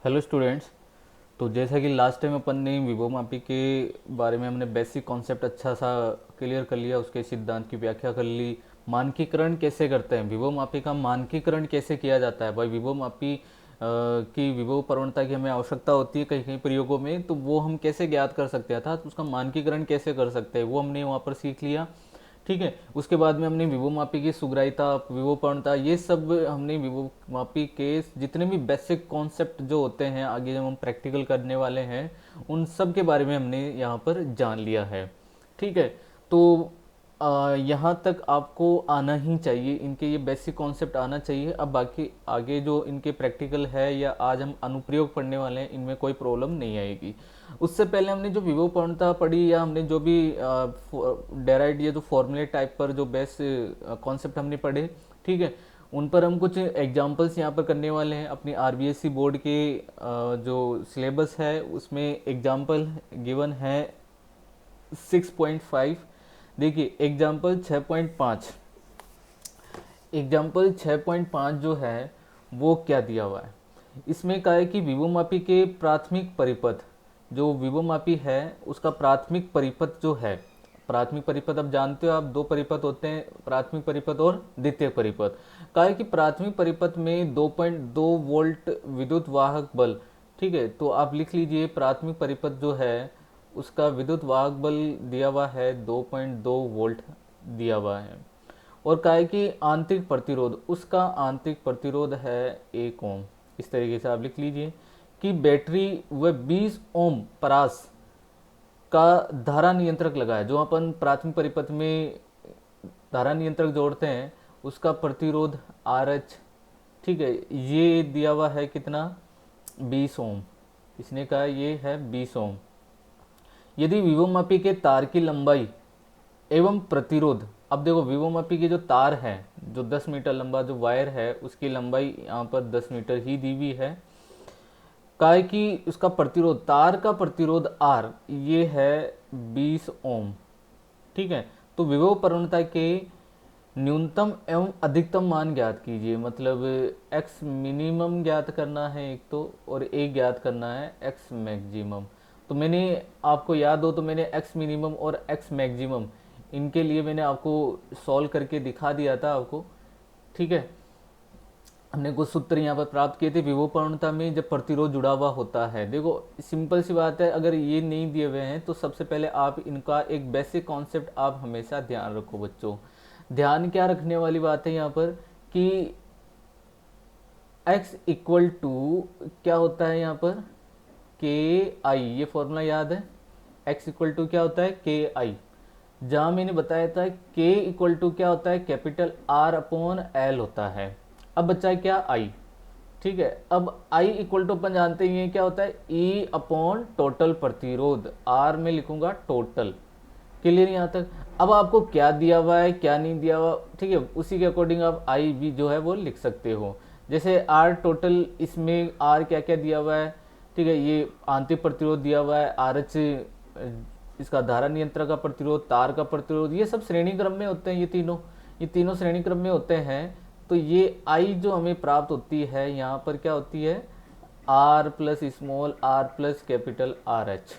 Hello students. तो जैसा कि लास्ट टाइम अपन ने विभव मापी के बारे में हमने बेसिक कॉन्सेप्ट अच्छा सा क्लियर कर लिया, उसके सिद्धांत की व्याख्या कर ली। मानकीकरण कैसे करते हैं, विभव मापी का मानकीकरण कैसे किया जाता है। भाई विभव मापी की विभव प्रवणता की हमें आवश्यकता होती है कहीं कहीं प्रयोगों में, तो वो हम कैसे ज्ञात कर सकते हैं, अर्थात उसका मानकीकरण कैसे कर सकते हैं, वो हमने वहाँ पर सीख लिया। ठीक है। उसके बाद में हमने विभव मापी की सुग्राहिता, विभव प्रवणता, ये सब हमने विभव मापी के जितने भी बेसिक कॉन्सेप्ट जो होते हैं, आगे जब हम प्रैक्टिकल करने वाले हैं उन सब के बारे में हमने यहाँ पर जान लिया है। ठीक है। तो यहाँ तक आपको आना ही चाहिए, इनके ये बेसिक कॉन्सेप्ट आना चाहिए। अब बाकी आगे जो इनके प्रैक्टिकल है या आज हम अनुप्रयोग पढ़ने वाले हैं, इनमें कोई प्रॉब्लम नहीं आएगी। उससे पहले हमने जो विभव प्रवणता पढ़ी, या हमने जो भी डेराइड या जो फॉर्मूले टाइप पर जो बेस्ट कॉन्सेप्ट हमने पढ़े, ठीक है, उन पर हम कुछ एग्जांपल्स यहाँ पर करने वाले हैं। अपनी आरबीएससी बोर्ड के जो सिलेबस है उसमें एग्जांपल गिवन है 6.5। देखिए एग्जाम्पल 6.5, एग्जाम्पल 6.5 जो है वो क्या दिया हुआ है। इसमें कहा है कि विभव मापी के प्राथमिक परिपथ, जो विभव मापी है उसका प्राथमिक परिपथ जो है, प्राथमिक परिपथ अब जानते हो आप, दो परिपथ होते हैं, प्राथमिक परिपथ और द्वितीय परिपथ। कहा है कि प्राथमिक परिपथ में 2.2 वोल्ट विद्युत वाहक बल। ठीक है, तो आप लिख लीजिए प्राथमिक परिपथ जो है उसका विद्युत वाहक बल दिया हुआ है 2.2 वोल्ट दिया हुआ है। और कहा है कि आंतरिक प्रतिरोध, उसका आंतरिक प्रतिरोध है 1 ओम। इस तरीके से आप लिख लीजिए कि बैटरी व 20 ओम परास का धारा नियंत्रक लगा है। जो अपन प्राथमिक परिपथ में धारा नियंत्रक जोड़ते हैं उसका प्रतिरोध आर एच, ठीक है, ये दिया हुआ है कितना, 20 ओम। इसने कहा ये है 20 ओम। यदि विभव मापी के तार की लंबाई एवं प्रतिरोध, अब देखो विभव मापी के जो तार है, जो 10 मीटर लंबा जो वायर है उसकी लंबाई यहाँ पर 10 मीटर ही दी हुई है। कहा है कि उसका प्रतिरोध, तार का प्रतिरोध आर ये है 20 ओम। ठीक है। तो विभव प्रवणता के न्यूनतम एवं अधिकतम मान ज्ञात कीजिए, मतलब एक्स मिनिमम ज्ञात करना है एक तो, और एक ज्ञात करना है एक्स मैक्सिमम। तो मैंने, आपको याद हो तो मैंने एक्स मिनिमम और एक्स मैक्सिमम इनके लिए मैंने आपको सॉल्व करके दिखा दिया था आपको। ठीक है। हमने कुछ सूत्र यहाँ पर प्राप्त किए थे विभव प्रवणता में जब प्रतिरोध जुड़ा हुआ होता है। देखो सिंपल सी बात है, अगर ये नहीं दिए हुए हैं तो सबसे पहले आप इनका एक बेसिक कॉन्सेप्ट आप हमेशा ध्यान रखो बच्चों। ध्यान क्या रखने वाली बात है यहाँ पर कि x इक्वल टू क्या होता है यहाँ पर, के आई, ये फॉर्मूला याद है। x इक्वल टू क्या होता है, के आई। जहां मैंने बताया था k इक्वल टू क्या होता है, कैपिटल R अपॉन एल होता है। अब बच्चा है क्या, I। ठीक है। अब I इक्वल टू अपन जानते ही हैं क्या होता है, E अपॉन टोटल प्रतिरोध, R में लिखूंगा टोटल। क्लियर यहाँ तक। अब आपको क्या दिया हुआ है क्या नहीं दिया हुआ, ठीक है, उसी के अकॉर्डिंग आप आई भी जो है वो लिख सकते हो। जैसे आर टोटल, इसमें आर क्या क्या दिया हुआ है, ठीक है, ये आंतरिक प्रतिरोध दिया हुआ है, आर एच इसका धारा नियंत्रण का प्रतिरोध, तार का प्रतिरोध, ये सब श्रेणी क्रम में होते हैं, ये तीनों श्रेणी क्रम में होते हैं। तो ये आई जो हमें प्राप्त होती है यहाँ पर क्या होती है, R plus small r plus capital R H.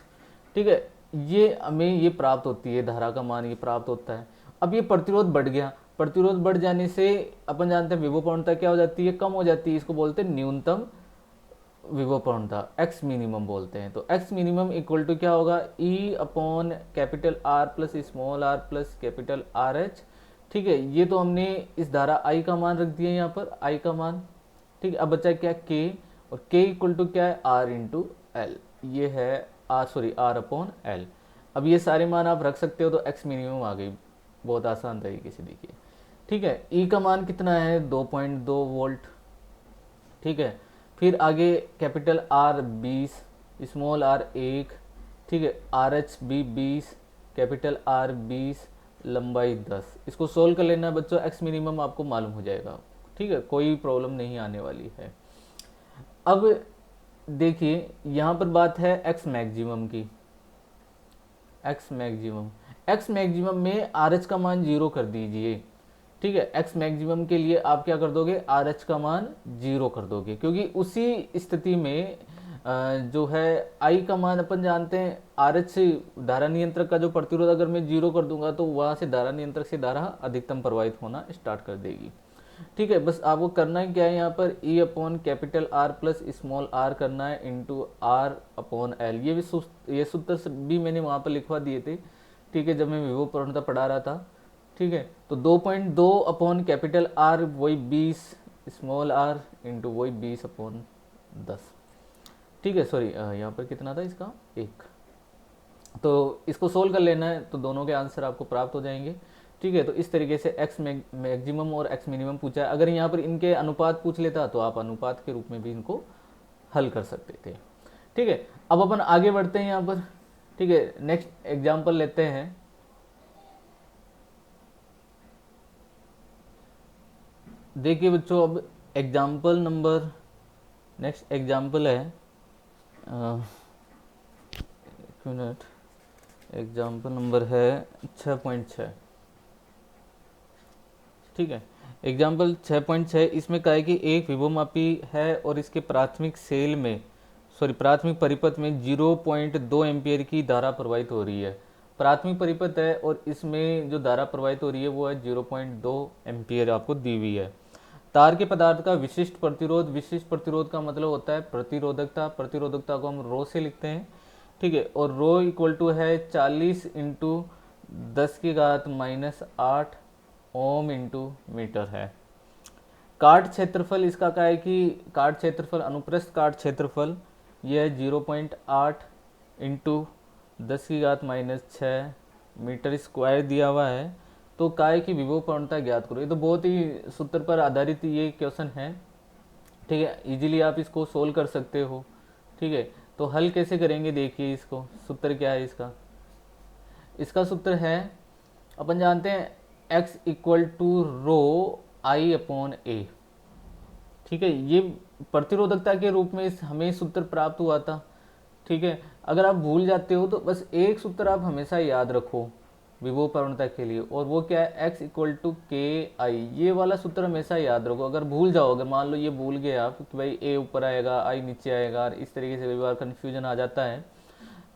ठीक है, ये हमें ये प्राप्त होती है, धारा का मान ये प्राप्त होता है। अब ये प्रतिरोध बढ़ गया, प्रतिरोध बढ़ जाने से अपन जानते हैं विभव प्रवणता क्या हो जाती है, कम हो जाती है। इसको बोलते हैं न्यूनतम विभव प्रवणता, एक्स मिनिमम बोलते हैं। तो एक्स मिनिमम इक्वल टू क्या होगा, E upon capital R plus small r plus capital R H. ठीक है, ये तो हमने इस धारा आई का मान रख दिया यहाँ पर, आई का मान। ठीक है, अब बचा क्या, के, और के इक्वल टू क्या है, आर इंटू एल, ये है R, sorry R upon L. अब ये सारे मान आप रख सकते हो तो एक्स मिनिमम आ गई, बहुत आसान तरीके से देखिए। ठीक है, ई का मान कितना है, 2.2 वोल्ट। ठीक है, फिर आगे कैपिटल आर 20, स्मॉल आर 1, ठीक है, आर एच भी 20, कैपिटल आर 20, लंबाई 10। इसको सोल्व कर लेना बच्चों, एक्स मिनिमम आपको मालूम हो जाएगा। ठीक है, कोई प्रॉब्लम नहीं आने वाली है। अब देखिए यहाँ पर बात है एक्स मैक्सिमम की, एक्स मैक्सिमम, एक्स मैक्सिमम में आर एच का मान 0 कर दीजिए। ठीक है, एक्स मैक्सिमम के लिए आप क्या कर दोगे, आर एच का मान 0 कर दोगे, क्योंकि उसी स्थिति में जो है आई का मान अपन जानते हैं RH धारा नियंत्रक का जो प्रतिरोध अगर मैं 0 कर दूंगा तो वहां से धारा नियंत्रक से धारा अधिकतम प्रवाहित होना स्टार्ट कर देगी। ठीक है, बस आपको करना क्या है यहाँ पर E upon capital R plus small r करना है इंटू R अपॉन L। ये सूत्र भी मैंने वहाँ पर लिखवा दिए थे, ठीक है, जब मैं विभव प्रवणता पढ़ा रहा था। ठीक है, तो 2.2 अपॉन कैपिटल R वही 20 स्मॉल r इंटू वही 20 अपॉन 10। ठीक है, सॉरी यहाँ पर कितना था इसका 1। तो इसको सोल्व कर लेना है तो दोनों के आंसर आपको प्राप्त हो जाएंगे। ठीक है, तो इस तरीके से x मैक्सिमम और x मिनिमम पूछा है। अगर यहाँ पर इनके अनुपात पूछ लेता तो आप अनुपात के रूप में भी इनको हल कर सकते थे। ठीक है, अब अपन आगे बढ़ते हैं यहाँ पर। ठीक है, नेक्स्ट एग्जाम्पल लेते हैं। देखिए बच्चों, अब एग्जाम्पल नंबर नेक्स्ट एग्जाम्पल है एक मिनट, एग्जाम्पल नंबर है 6.6। ठीक है, एग्जाम्पल 6.6 इसमें कहा है कि एक विभवमापी है और इसके प्राथमिक सेल में प्राथमिक परिपथ में 0.2 एम्पियर की धारा प्रवाहित हो रही है। प्राथमिक परिपथ है और इसमें जो धारा प्रवाहित हो रही है वो है 0.2 एम्पियर आपको दी हुई है। तार के पदार्थ का विशिष्ट प्रतिरोध का मतलब होता है प्रतिरोधकता को हम रो से लिखते हैं। ठीक है, और रो इक्वल टू है 40 इंटू 10⁻⁸ ओम इंटू मीटर है। काट क्षेत्रफल इसका क्या है कि काट क्षेत्रफल अनुप्रस्थ काट क्षेत्रफल यह है 0.8 इंटू 10⁻⁶ मीटर स्क्वायर दिया हुआ है। तो काय की विभव प्रवणता ज्ञात करो। ये तो बहुत ही सूत्र पर आधारित ये क्वेश्चन है। ठीक है, इजीली आप इसको सोल्व कर सकते हो। ठीक है, तो हल कैसे करेंगे देखिए, इसको सूत्र क्या है इसका। इसका सूत्र है, अपन जानते हैं x equal to rho I upon A. ठीक है, ये प्रतिरोधकता के रूप में हमें सूत्र प्राप्त हुआ था। ठीक है, अगर आप भूल जाते हो तो बस एक सूत्र आप हमेशा याद रखो विभव प्रवणता के लिए, और वो क्या है x इक्वल टू के आई। ये वाला सूत्र हमेशा याद रखो। अगर भूल जाओ, अगर मान लो ये भूल गए आप कि भाई a ऊपर आएगा आई नीचे आएगा, इस तरीके से कई बार कन्फ्यूजन आ जाता है।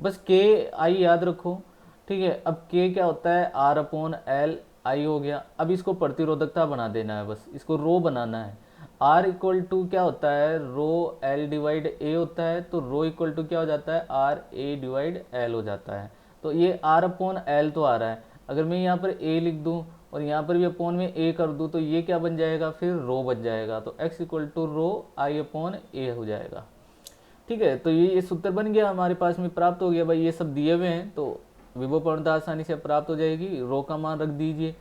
बस के आई याद रखो। ठीक है, अब के क्या होता है R अपॉन एल आई हो गया। अब इसको प्रतिरोधकता बना देना है, बस इसको रो बनाना है। R इक्वल टू क्या होता है रो एल डिवाइड ए होता है, तो रो इक्वल टू क्या हो जाता है R ए डिवाइड एल हो जाता है। तो ये R अपॉन एल तो आ रहा है, अगर मैं यहाँ पर A लिख दूँ और यहाँ पर भी अपॉन में A कर दूँ तो ये क्या बन जाएगा फिर रो बन जाएगा। तो x equal to rho I upon A हो जाएगा। ठीक है, तो ये सूत्र बन गया हमारे पास में, प्राप्त हो गया। भाई ये सब दिए हुए हैं तो विभव प्रवणता आसानी से प्राप्त हो जाएगी। रो का मान रख दीजिए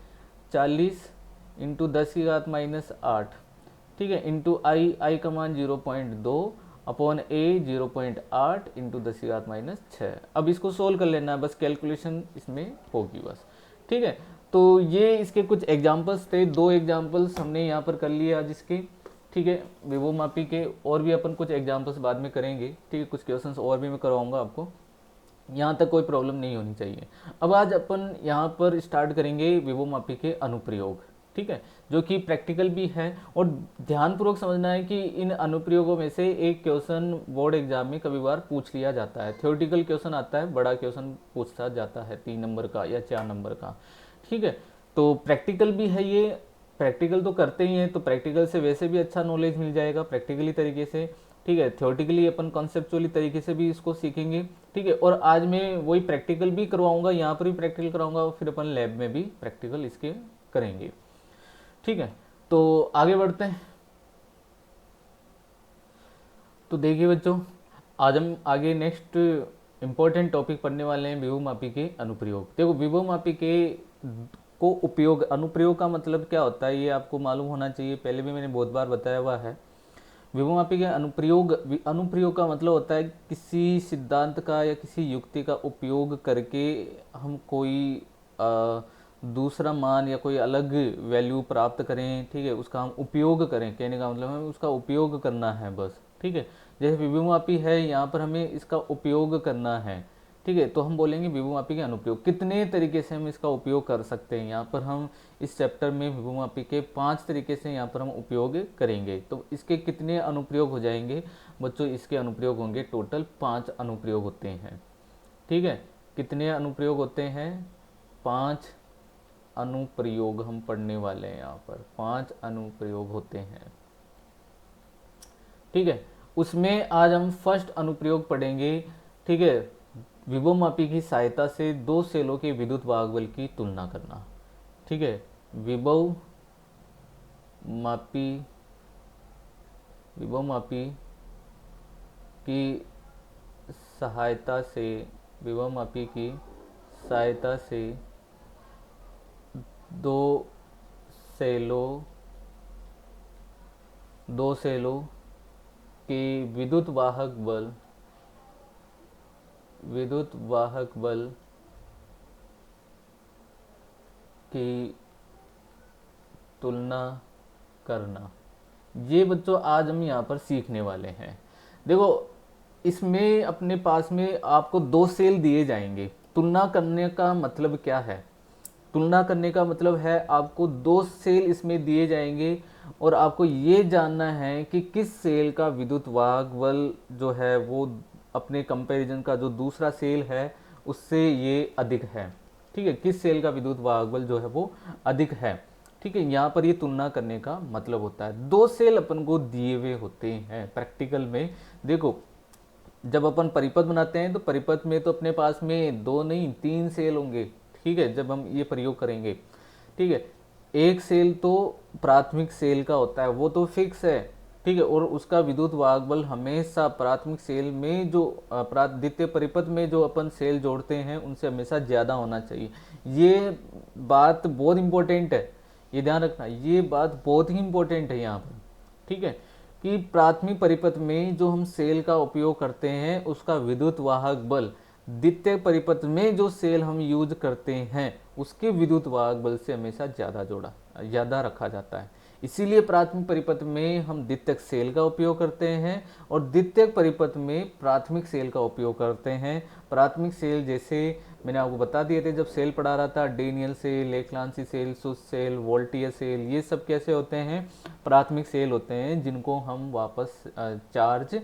40 इंटू 10⁻⁸। ठीक है, इंटू आई का मान 0.2 अपॉन ए 0.8 इंटू 10⁻⁶। अब इसको सोल्व कर लेना है, बस कैलकुलेशन इसमें होगी बस। ठीक है, तो ये इसके कुछ एग्जाम्पल्स थे, 2 एग्जाम्पल्स हमने यहाँ पर कर लिए आज इसके। ठीक है, विभव मापी के और भी अपन कुछ एग्जाम्पल्स बाद में करेंगे। ठीक है, कुछ क्वेश्चंस और भी मैं करवाऊंगा आपको, यहाँ तक कोई प्रॉब्लम नहीं होनी चाहिए। अब आज अपन यहाँ पर स्टार्ट करेंगे विभव मापी के अनुप्रयोग। ठीक है, जो कि प्रैक्टिकल भी है, और ध्यानपूर्वक समझना है कि इन अनुप्रयोगों में से एक क्वेश्चन बोर्ड एग्जाम में कभी बार पूछ लिया जाता है। थ्योरेटिकल क्वेश्चन आता है, बड़ा क्वेश्चन पूछा जाता है 3 नंबर का या 4 नंबर का। ठीक है, तो प्रैक्टिकल भी है, ये प्रैक्टिकल तो करते ही हैं, तो प्रैक्टिकल से वैसे भी अच्छा नॉलेज मिल जाएगा प्रैक्टिकली तरीके से। ठीक है, थ्योरेटिकली अपन कॉन्सेप्चुअली तरीके से भी इसको सीखेंगे। ठीक है, और आज मैं वही प्रैक्टिकल भी करवाऊंगा, यहाँ पर भी प्रैक्टिकल कराऊंगा, फिर अपन लैब में भी प्रैक्टिकल इसके करेंगे। ठीक है, तो आगे बढ़ते हैं। तो देखिए बच्चों, आज हम आगे नेक्स्ट इम्पोर्टेंट टॉपिक पढ़ने वाले हैं विभव मापी के अनुप्रयोग। देखो, विभव मापी के को उपयोग, अनुप्रयोग का मतलब क्या होता है ये आपको मालूम होना चाहिए, पहले भी मैंने बहुत बार बताया हुआ है। विभव मापी के अनुप्रयोग का मतलब होता है किसी सिद्धांत का या किसी युक्ति का उपयोग करके हम कोई दूसरा मान या कोई अलग वैल्यू प्राप्त करें। ठीक है, उसका हम उपयोग करें, कहने का मतलब हमें उसका उपयोग करना है बस। ठीक है, जैसे विभव मापी है, यहाँ पर हमें इसका उपयोग करना है। ठीक है, तो हम बोलेंगे विभवमापी के अनुप्रयोग। कितने तरीके से हम इसका उपयोग कर सकते हैं, यहाँ पर हम इस चैप्टर में विभवमापी के 5 तरीके से यहाँ पर हम उपयोग करेंगे। तो इसके कितने अनुप्रयोग हो जाएंगे बच्चों, इसके अनुप्रयोग होंगे टोटल 5 अनुप्रयोग होते हैं। ठीक है, कितने अनुप्रयोग होते हैं, 5 अनुप्रयोग हम पढ़ने वाले हैं यहाँ पर, 5 अनुप्रयोग होते हैं। ठीक है, उसमें आज हम फर्स्ट अनुप्रयोग पढ़ेंगे। ठीक है, विभवमापी की सहायता से दो सेलों के विद्युत वाहक बल की तुलना करना। ठीक है, विभवमापी की सहायता से दो सेलों के विद्युत वाहक बल की तुलना करना। ये बच्चों आज हम यहाँ पर सीखने वाले हैं। देखो, इसमें अपने पास में आपको 2 सेल दिए जाएंगे। तुलना करने का मतलब क्या है, तुलना करने का मतलब है आपको 2 सेल इसमें दिए जाएंगे और आपको ये जानना है कि किस सेल का विद्युत वाहक बल जो है वो अपने कंपैरिजन का जो दूसरा सेल है उससे ये अधिक है। ठीक है, किस सेल का विद्युत वाहक बल जो है वो अधिक है। ठीक है, यहाँ पर ये तुलना करने का मतलब होता है। 2 सेल अपन को दिए हुए होते हैं प्रैक्टिकल में। देखो, जब अपन परिपथ बनाते हैं तो परिपथ में तो अपने पास में 2 नहीं 3 सेल होंगे। ठीक है, जब हम ये प्रयोग करेंगे, ठीक है, एक सेल तो प्राथमिक सेल का होता है, वो तो फिक्स है। ठीक है, और उसका विद्युत वाहक बल हमेशा प्राथमिक सेल में जो द्वितीय परिपथ में जो अपन सेल जोड़ते हैं उनसे हमेशा ज़्यादा होना चाहिए। ये बात बहुत इंपॉर्टेंट है, ये ध्यान रखना, ये बात बहुत ही इंपॉर्टेंट है यहाँ पर। ठीक है, कि प्राथमिक परिपथ में जो हम सेल का उपयोग करते हैं उसका विद्युत वाहक बल द्वितीय परिपथ में जो सेल हम यूज करते हैं उसके विद्युत वाहक बल से हमेशा ज़्यादा रखा जाता है। इसीलिए प्राथमिक परिपथ में हम द्वितीयक सेल का उपयोग करते हैं और द्वितीयक परिपथ में प्राथमिक सेल का उपयोग करते हैं। प्राथमिक सेल जैसे मैंने आपको बता दिए थे जब सेल पढ़ा रहा था, डेनियल सेल, लेक्लांसी सेल, सुस सेल, वोल्टियर सेल, ये सब कैसे होते हैं, प्राथमिक सेल होते हैं जिनको हम वापस चार्ज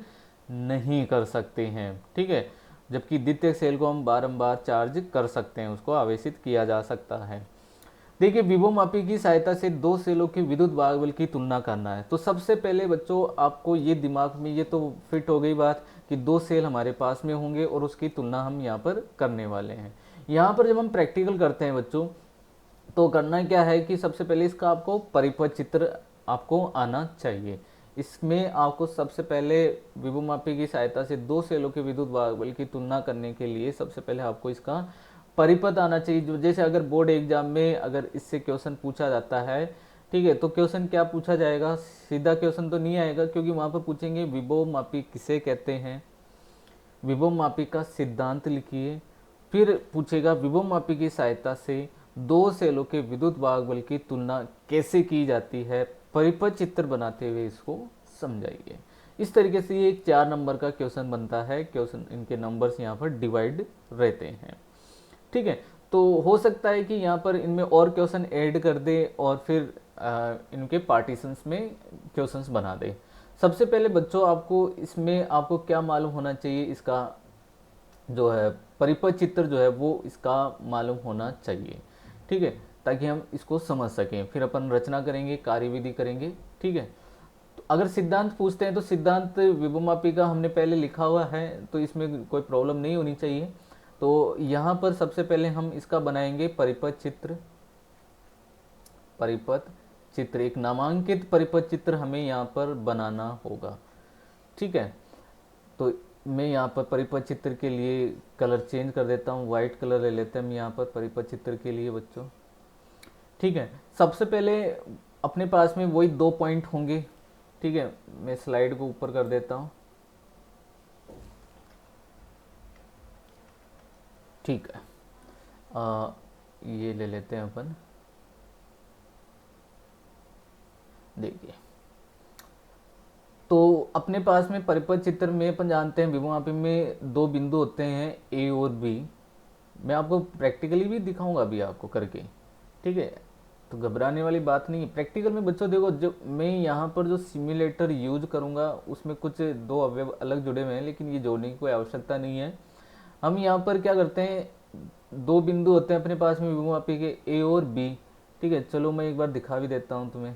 नहीं कर सकते हैं। ठीक है, जबकि द्वितीयक सेल को हम बारंबार चार्ज कर सकते हैं, उसको आवेशित किया जा सकता है। देखिए, विभवमापी की सहायता से 2 सेलों के विद्युत वाहक बल की तुलना करना है। तो सबसे पहले बच्चों आपको ये दिमाग में ये तो फिट हो गई बात कि 2 सेल हमारे पास में होंगे और उसकी तुलना हम यहाँ पर करने वाले हैं। यहाँ पर जब हम प्रैक्टिकल करते हैं बच्चों तो करना क्या है कि सबसे पहले इसका आपको परिपथ चित्र आपको आना चाहिए। इसमें आपको सबसे पहले विभवमापी की सहायता से 2 सेलों के विद्युत वाहक बल की तुलना करने के लिए सबसे पहले आपको इसका परिपथ आना चाहिए। जो जैसे अगर बोर्ड एग्जाम में अगर इससे क्वेश्चन पूछा जाता है, ठीक है, तो क्वेश्चन क्या पूछा जाएगा, सीधा क्वेश्चन तो नहीं आएगा क्योंकि वहाँ पर पूछेंगे विभवमापी किसे कहते हैं, विभवमापी का सिद्धांत लिखिए। फिर पूछेगा विभवमापी की सहायता से 2 सेलों के विद्युत वाहक बल की तुलना कैसे की जाती है, परिपथ चित्र बनाते हुए इसको समझाइए। इस तरीके से ये एक 4 नंबर का क्वेश्चन बनता है। क्वेश्चन इनके नंबर्स यहाँ पर डिवाइड रहते हैं। ठीक है, तो हो सकता है कि यहाँ पर इनमें और क्वेश्चन ऐड कर दे और फिर इनके पार्टीशंस में क्वेश्चंस बना दे। सबसे पहले बच्चों आपको इसमें आपको क्या मालूम होना चाहिए, इसका जो है परिपथ चित्र जो है वो इसका मालूम होना चाहिए। ठीक है, ताकि हम इसको समझ सकें। फिर अपन रचना करेंगे, कार्यविधि करेंगे। ठीक है, तो अगर सिद्धांत पूछते हैं तो सिद्धांत विभवमापी का हमने पहले लिखा हुआ है तो इसमें कोई प्रॉब्लम नहीं होनी चाहिए। तो यहाँ पर सबसे पहले हम इसका बनाएंगे परिपथ चित्र। एक नामांकित परिपथ चित्र हमें यहाँ पर बनाना होगा। ठीक है, तो मैं यहाँ पर परिपथ चित्र के लिए कलर चेंज कर देता हूँ, वाइट कलर ले लेते हैं हम यहाँ पर परिपथ चित्र के लिए बच्चों। ठीक है, सबसे पहले अपने पास में वही 2 पॉइंट होंगे। ठीक है, मैं स्लाइड को ऊपर कर देता हूँ। ठीक है, ये ले लेते हैं अपन। देखिए, तो अपने पास में परिपथ चित्र में अपन जानते हैं विभवमापी में दो बिंदु होते हैं ए और बी। मैं आपको प्रैक्टिकली भी दिखाऊंगा अभी आपको करके, ठीक है, तो घबराने वाली बात नहीं है। प्रैक्टिकल में बच्चों देखो, जो मैं यहाँ पर जो सिम्युलेटर यूज करूँगा उसमें कुछ दो अवयव अलग जुड़े हुए हैं, लेकिन ये जोड़ने की कोई आवश्यकता नहीं है। हम यहाँ पर क्या करते हैं, दो बिंदु होते हैं अपने पास में विभवमापी के ए और बी, ठीक है। चलो मैं एक बार दिखा भी देता हूँ तुम्हें।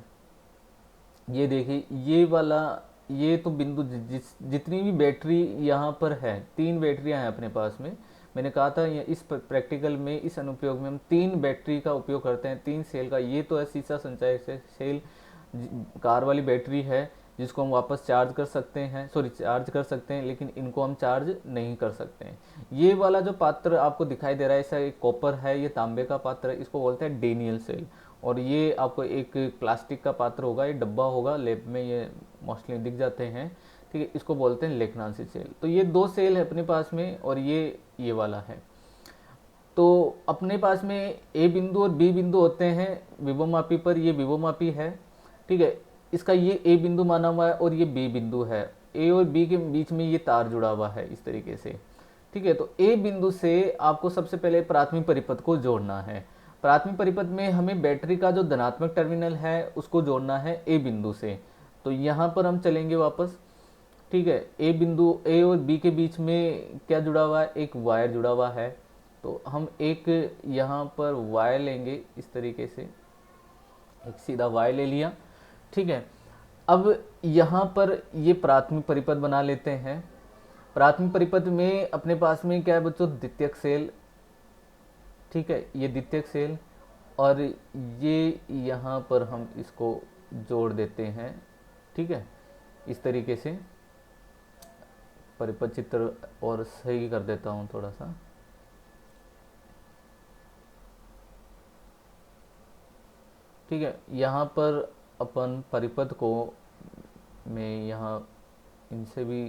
ये देखिए ये वाला, ये तो बिंदु जितनी भी बैटरी यहाँ पर है, तीन बैटरियाँ हैं अपने पास में। मैंने कहा था इस प्रैक्टिकल में, इस अनुप्रयोग में हम तीन बैटरी का उपयोग करते हैं, तीन सेल का। ये तो है सीसा संचायक से सेल, कार वाली बैटरी है जिसको हम वापस चार्ज कर सकते हैं, चार्ज कर सकते हैं, लेकिन इनको हम चार्ज नहीं कर सकते हैं। ये वाला जो पात्र आपको दिखाई दे रहा है, ऐसा एक कॉपर है, ये तांबे का पात्र है, इसको बोलते हैं डेनियल सेल। और ये आपको एक प्लास्टिक का पात्र होगा, ये डब्बा होगा, लैब में ये मोस्टली दिख जाते हैं, ठीक है, इसको बोलते हैं लेखनांसी सेल। तो ये दो सेल है अपने पास में, और ये वाला है। तो अपने पास में ए बिंदु और बी बिंदु होते हैं विभवमापी पर, ये विभवमापी है, ठीक है। इसका ये ए बिंदु माना हुआ है और ये बी बिंदु है। ए और बी के बीच में ये तार जुड़ा हुआ है इस तरीके से, ठीक है। तो ए बिंदु से आपको सबसे पहले प्राथमिक परिपथ को जोड़ना है। प्राथमिक परिपथ में हमें बैटरी का जो धनात्मक टर्मिनल है उसको जोड़ना है ए बिंदु से। तो यहाँ पर हम चलेंगे वापस, ठीक है। ए बिंदु, ए और बी के बीच में क्या जुड़ा हुआ है, एक वायर जुड़ा हुआ है। तो हम एक यहाँ पर वायर लेंगे इस तरीके से, एक सीधा वायर ले लिया, ठीक है। अब यहाँ पर ये प्राथमिक परिपथ बना लेते हैं। प्राथमिक परिपथ में अपने पास में क्या है बच्चों, द्वितीयक सेल, ठीक है, ये द्वितीयक सेल, और ये यहाँ पर हम इसको जोड़ देते हैं, ठीक है। इस तरीके से परिपथ चित्र और सही कर देता हूँ थोड़ा सा, ठीक है। यहाँ पर अपन परिपथ को मैं यहाँ इनसे भी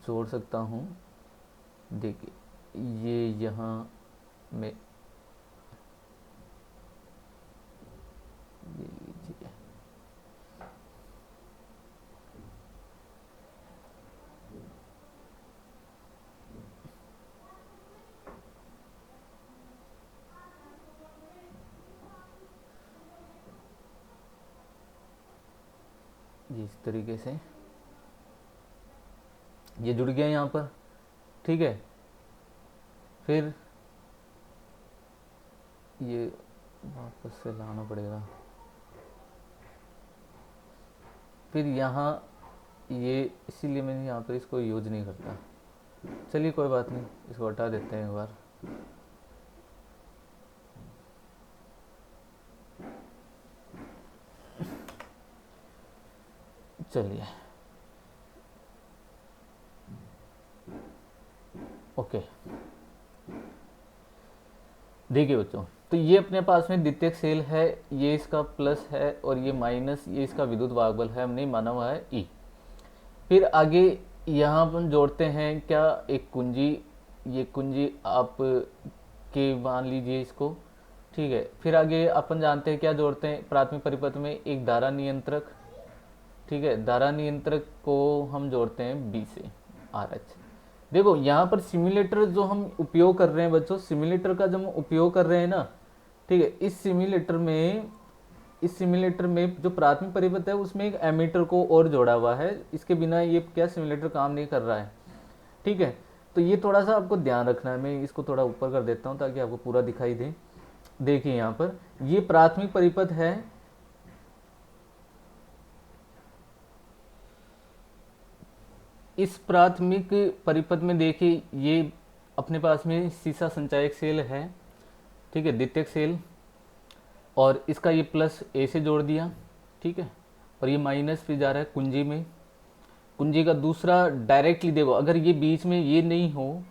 जोड़ सकता हूँ। देखिए ये यहाँ में ये लीजिए, इस तरीके से ये जुड़ गया यहाँ पर, ठीक है। फिर ये वापस से लाना पड़ेगा। फिर यहाँ ये, इसीलिए मैं यहाँ पर इसको यूज नहीं करता। चलिए कोई बात नहीं, इसको हटा देते हैं एक बार। चलिए ओके, देखिए बच्चों, तो ये अपने पास में द्वितीयक सेल है, ये इसका प्लस है और ये माइनस, ये इसका विद्युत वाहक बल है, हमने माना हुआ है ई। फिर आगे यहाँ अपन जोड़ते हैं क्या, एक कुंजी, ये कुंजी आप के मान लीजिए इसको, ठीक है। फिर आगे अपन जानते हैं क्या जोड़ते हैं प्राथमिक परिपथ में, एक धारा नियंत्रक, ठीक है। धारा नियंत्रक को हम जोड़ते हैं बी से, आर एच। देखो यहाँ पर सिम्युलेटर जो हम उपयोग कर रहे हैं बच्चों, सिम्युलेटर का जब हम उपयोग कर रहे हैं ना, ठीक है, इस सिम्युलेटर में जो प्राथमिक परिपथ है उसमें एक एमीटर को और जोड़ा हुआ है, इसके बिना ये क्या सिम्युलेटर काम नहीं कर रहा है, ठीक है। तो ये थोड़ा सा आपको ध्यान रखना है। मैं इसको थोड़ा ऊपर कर देता हूँ ताकि आपको पूरा दिखाई दे। देखिए यहाँ पर ये प्राथमिक परिपथ है, इस प्राथमिक परिपथ में देखिए ये अपने पास में सीसा संचायक सेल है, ठीक है, द्वितीयक सेल, और इसका ये प्लस ए से जोड़ दिया, ठीक है, और ये माइनस फिर जा रहा है कुंजी में। कुंजी का दूसरा डायरेक्टली देखो, अगर ये बीच में ये नहीं हो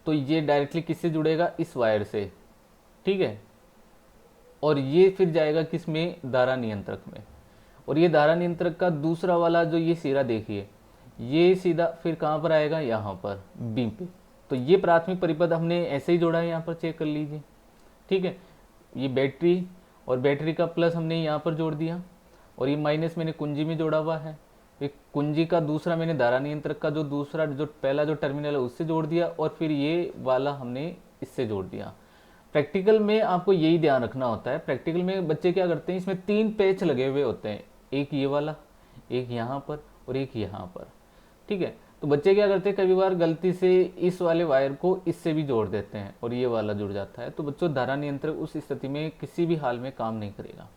तो ये डायरेक्टली किससे जुड़ेगा, इस वायर से, ठीक है, और ये फिर जाएगा किस में, धारा नियंत्रक में। और ये धारा नियंत्रक का दूसरा वाला जो ये सिरा देखिए, ये सीधा फिर कहाँ पर आएगा, यहाँ पर बी पे। तो ये प्राथमिक परिपथ हमने ऐसे ही जोड़ा है, यहाँ पर चेक कर लीजिए, ठीक है। ये बैटरी और बैटरी का प्लस हमने यहाँ पर जोड़ दिया, और ये माइनस मैंने कुंजी में जोड़ा हुआ है, एक कुंजी का दूसरा मैंने धारा नियंत्रक का जो दूसरा जो पहला जो टर्मिनल है उससे जोड़ दिया, और फिर ये वाला हमने इससे जोड़ दिया। प्रैक्टिकल में आपको यही ध्यान रखना होता है। प्रैक्टिकल में बच्चे क्या करते हैं, इसमें 3 पेच लगे हुए होते हैं, एक ये वाला, एक यहाँ पर और एक यहाँ पर। ठीक है, तो बच्चे क्या करते हैं, कभी बार गलती से इस वाले वायर को इससे भी जोड़ देते हैं और ये वाला जुड़ जाता है। तो बच्चों धारा नियंत्रक उस स्थिति में किसी भी हाल में काम नहीं करेगा।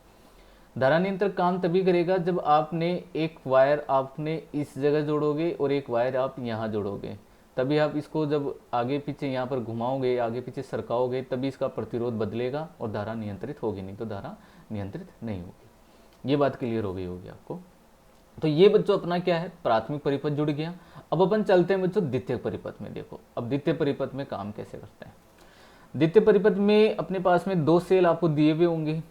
धारा नियंत्रक काम तभी करेगा जब आपने एक वायर आपने इस जगह जोड़ोगे और एक वायर आप यहाँ जोड़ोगे, तभी आप इसको जब आगे पीछे यहाँ पर घुमाओगे, आगे पीछे सरकाओगे, तभी इसका प्रतिरोध बदलेगा और धारा नियंत्रित होगी, नहीं तो धारा नियंत्रित नहीं होगी। ये बात क्लियर हो गई होगी आपको। तो ये बच्चों अपना क्या है, प्राथमिक परिपथ जुड़ गया। अब अपन चलते हैं बच्चों द्वितीय परिपथ में। देखो अब द्वितीय परिपथ में काम कैसे करते हैं। द्वितीय परिपथ में अपने पास में 2 सेल आपको दिए हुए होंगे।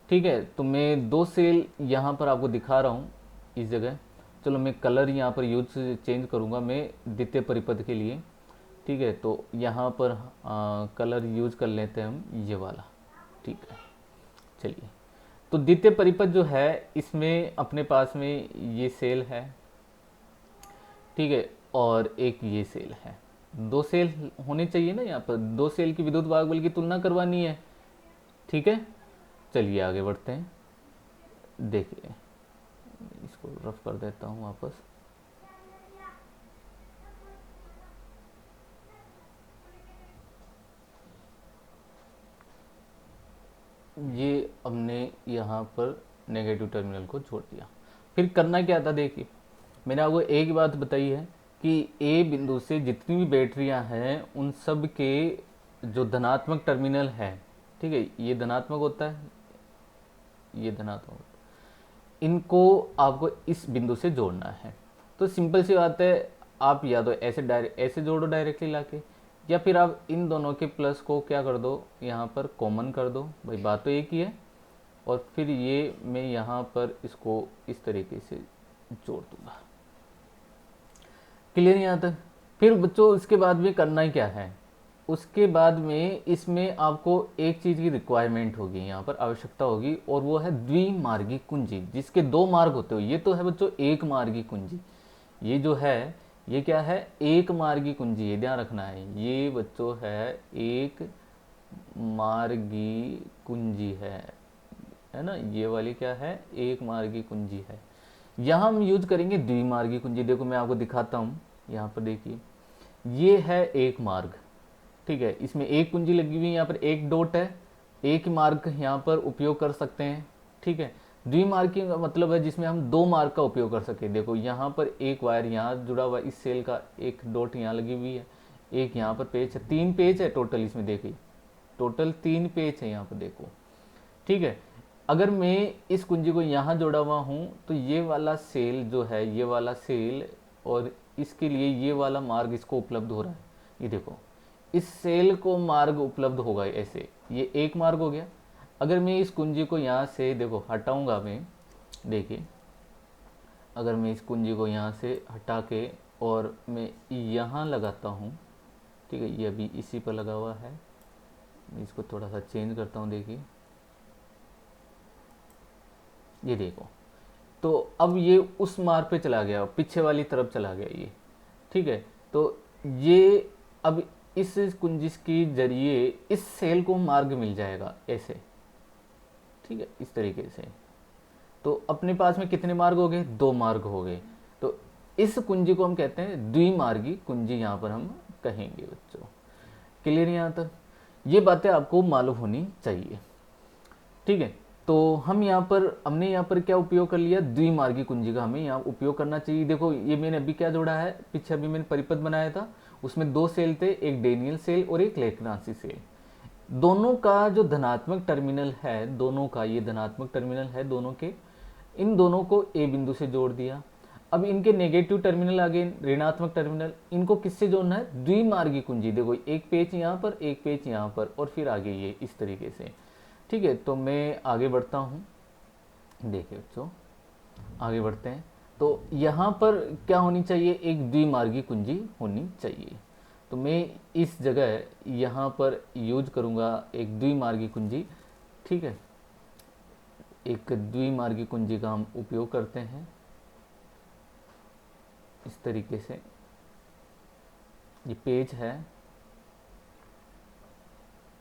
ठीक है, तो मैं 2 सेल यहाँ पर आपको दिखा रहा हूँ इस जगह। चलो मैं कलर यहाँ पर यूज चेंज करूँगा मैं द्वितीय परिपथ के लिए। ठीक है, तो यहाँ पर कलर यूज कर लेते हैं हम ये वाला। ठीक है, चलिए। तो द्वितीय परिपथ जो है इसमें अपने पास में ये सेल है, ठीक है, और एक ये सेल है। 2 सेल होने चाहिए ना, यहाँ पर 2 सेल की विद्युत भाग बल की तुलना करवानी है। ठीक है, चलिए आगे बढ़ते हैं। देखिए इसको रफ कर देता हूँ वापस। ये हमने यहाँ पर नेगेटिव टर्मिनल को जोड़ दिया। फिर करना क्या था, देखिए मैंने आपको एक बात बताई है कि ए बिंदु से जितनी भी बैटरियां हैं उन सब के जो धनात्मक टर्मिनल है, ठीक है, ये धनात्मक होता है, ये धनात्मक होता है, इनको आपको इस बिंदु से जोड़ना है। तो सिंपल सी बात है, आप या तो ऐसे जोड़ो डायरेक्टली लाके, या फिर आप इन दोनों के प्लस को क्या कर दो, यहाँ पर कॉमन कर दो। भाई बात तो एक ही है। और फिर ये मैं यहाँ पर इसको इस तरीके से जोड़ दूंगा। क्लियर यहाँ तक। फिर बच्चों उसके बाद में करना ही क्या है, उसके बाद में इसमें आपको एक चीज़ की रिक्वायरमेंट होगी, यहाँ पर आवश्यकता होगी, और वो है द्विमार्गी कुंजी, जिसके 2 मार्ग होते हो। ये तो है बच्चों एक मार्गी कुंजी, ये जो है ये क्या है, एक मार्गी कुंजी, ये ध्यान रखना है। ये बच्चों है एक मार्गी कुंजी है ना, ये वाली क्या है, एक मार्गी कुंजी है। यहाँ हम यूज करेंगे द्विमार्गी कुंजी। देखो मैं आपको दिखाता हूँ, यहाँ पर देखिए ये है एक मार्ग। ठीक है, इसमें एक कुंजी लगी हुई है, यहाँ पर एक डॉट है, एक मार्ग यहाँ पर उपयोग कर सकते हैं। ठीक है, द्विमार्गी का मतलब है जिसमें हम 2 मार्ग का उपयोग कर सके। देखो यहाँ पर एक वायर यहाँ जुड़ा हुआ, इस सेल का एक डॉट यहाँ लगी हुई है, एक यहाँ पर पेच है, 3 पेच है टोटल इसमें। देखिए टोटल 3 पेच है यहाँ पर, देखो। ठीक है, अगर मैं इस कुंजी को यहाँ जोड़ा हुआ हूँ तो ये वाला सेल जो है, ये वाला सेल, और इसके लिए ये वाला मार्ग इसको उपलब्ध हो रहा है। ये देखो इस सेल को मार्ग उपलब्ध होगा ऐसे, ये एक मार्ग हो गया। अगर मैं इस कुंजी को यहाँ से देखो हटाऊंगा मैं, देखिए अगर मैं इस कुंजी को यहाँ से हटा के और मैं यहाँ लगाता हूँ, ठीक है, ये अभी इसी पर लगा हुआ है, मैं इसको थोड़ा सा चेंज करता हूँ। देखिए ये देखो, तो अब ये उस मार्ग पे चला गया, पीछे वाली तरफ चला गया ये। ठीक है, तो ये अब इस कुंजिश के जरिए इस सेल को मार्ग मिल जाएगा ऐसे। ठीक है, इस तरीके से। तो अपने पास में कितने मार्ग हो गए, 2 मार्ग हो गए। तो इस कुंजी को हम कहते हैं द्विमार्गी कुंजी, यहाँ पर हम कहेंगे बच्चों। क्लियर यहाँ तक, ये बातें आपको मालूम होनी चाहिए। ठीक है, तो हम यहाँ पर हमने यहाँ पर क्या उपयोग कर लिया, द्विमार्गी कुंजी का हमें यहाँ उपयोग करना चाहिए। देखो ये मैंने अभी क्या जोड़ा है, पीछे अभी मैंने परिपथ बनाया था, उसमें 2 सेल थे, एक डेनियल सेल और एक लेखनासी सेल। दोनों का जो धनात्मक टर्मिनल है, दोनों का ये धनात्मक टर्मिनल है दोनों के, इन दोनों को ए बिंदु से जोड़ दिया। अब इनके नेगेटिव टर्मिनल आ गए, ऋणात्मक टर्मिनल, इनको किससे जोड़ना है, द्विमार्गी कुंजी। देखो एक पेच यहाँ पर, एक पेच यहाँ पर, और फिर आगे ये इस तरीके से। ठीक है, तो मैं आगे बढ़ता हूँ। देखिए बच्चों आगे बढ़ते हैं। तो यहाँ पर क्या होनी चाहिए, एक द्विमार्गी कुंजी होनी चाहिए। तो मैं इस जगह यहाँ पर यूज करूँगा एक द्विमार्गी कुंजी। ठीक है, एक द्विमार्गी कुंजी का हम उपयोग करते हैं। इस तरीके से, ये पेज है,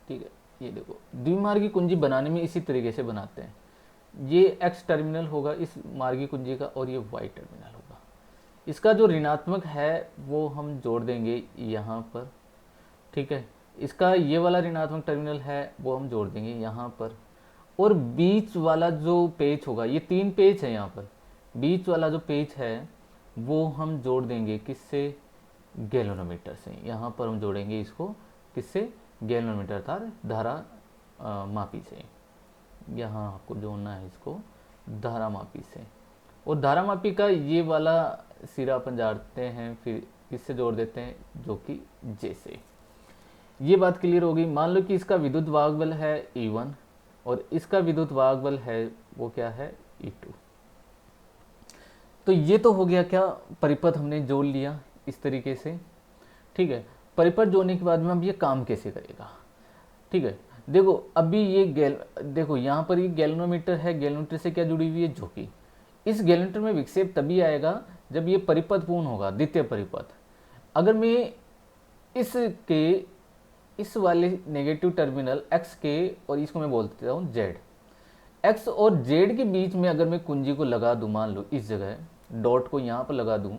ठीक है। ये देखो द्विमार्गी कुंजी बनाने में इसी तरीके से बनाते हैं। ये एक्स टर्मिनल होगा इस मार्गी कुंजी का और ये वाई टर्मिनल होगा। इसका जो ऋणात्मक है वो हम जोड़ देंगे यहाँ पर, ठीक है। इसका ये वाला ऋणात्मक टर्मिनल है वो हम जोड़ देंगे यहाँ पर, और बीच वाला जो पेज होगा, ये 3 पेज है यहाँ पर, बीच वाला जो पेज है वो हम जोड़ देंगे किससे, गैल्वेनोमीटर से। यहाँ पर हम जोड़ेंगे इसको किससे, गैल्वेनोमीटर तार धारा मापी से। यहाँ आपको जोड़ना है इसको धारा मापी से, और धारा मापी का ये वाला सिरा अपन जानते हैं, फिर किससे जोड़ देते हैं, जो कि जे से। ये बात क्लियर होगी। मान लो कि इसका विद्युत वाहक बल है E1 और इसका विद्युत वाहक बल है वो क्या है, E2। तो ये तो हो गया क्या, परिपथ हमने जोड़ लिया इस तरीके से, ठीक है। परिपथ जोड़ने के बाद में अब ये काम कैसे करेगा, ठीक है। देखो अभी ये देखो यहाँ पर ये गैल्वेनोमीटर है, गैल्वेनोमीटर से क्या जुड़ी हुई है, झोंकी। इस गैल्वेनोमीटर में विक्षेप तभी आएगा जब ये परिपथ पूर्ण होगा, द्वितीय परिपथ। अगर मैं इसके इस वाले नेगेटिव टर्मिनल x के और इसको मैं बोल देता हूँ z, x और z के बीच में अगर मैं कुंजी को लगा दूँ, मान लो इस जगह डॉट को यहाँ पर लगा दूँ,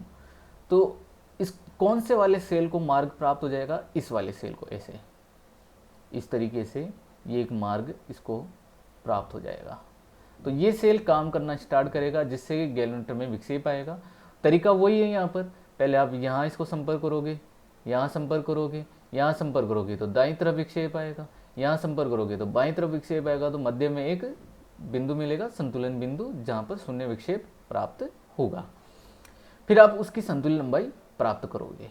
तो इस कौन से वाले सेल को मार्ग प्राप्त हो जाएगा, इस वाले सेल को, ऐसे इस तरीके से ये एक मार्ग इसको प्राप्त हो जाएगा। तो ये सेल काम करना स्टार्ट करेगा जिससे गैल्वेनोमीटर में विक्षेप आएगा। तरीका वही है यहाँ पर, पहले आप यहाँ इसको संपर्क करोगे, यहाँ संपर्क करोगे, यहाँ संपर्क करोगे तो दाईं तरफ विक्षेप आएगा, यहाँ संपर्क करोगे तो बाईं तरफ विक्षेप आएगा। तो मध्य में एक बिंदु मिलेगा, संतुलन बिंदु, जहाँ पर शून्य विक्षेप प्राप्त होगा। फिर आप उसकी संतुलित लंबाई प्राप्त करोगे।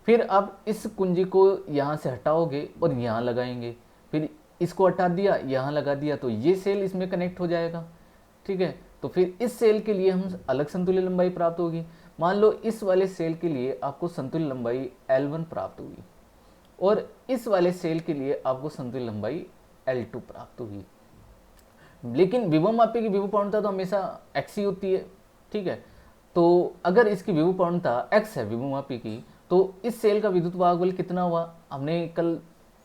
फिर आप इस कुंजी को यहाँ से हटाओगे और यहाँ लगाएंगे, फिर इसको हटा दिया, यहाँ लगा दिया, तो ये सेल इसमें कनेक्ट हो जाएगा, ठीक है। तो फिर इस सेल के लिए हम अलग संतुलित लंबाई प्राप्त होगी। मान लो इस वाले सेल के लिए आपको संतुलित लंबाई L1 प्राप्त होगी और इस वाले सेल के लिए आपको संतुलित लंबाई L2 प्राप्त होगी। लेकिन विभव मापी की विभव पूर्णता तो हमेशा x ही होती है, ठीक है। तो अगर इसकी विभव पूर्णता x है विभव मापी की, तो इस सेल का विद्युत वाहक बल कितना हुआ, हमने कल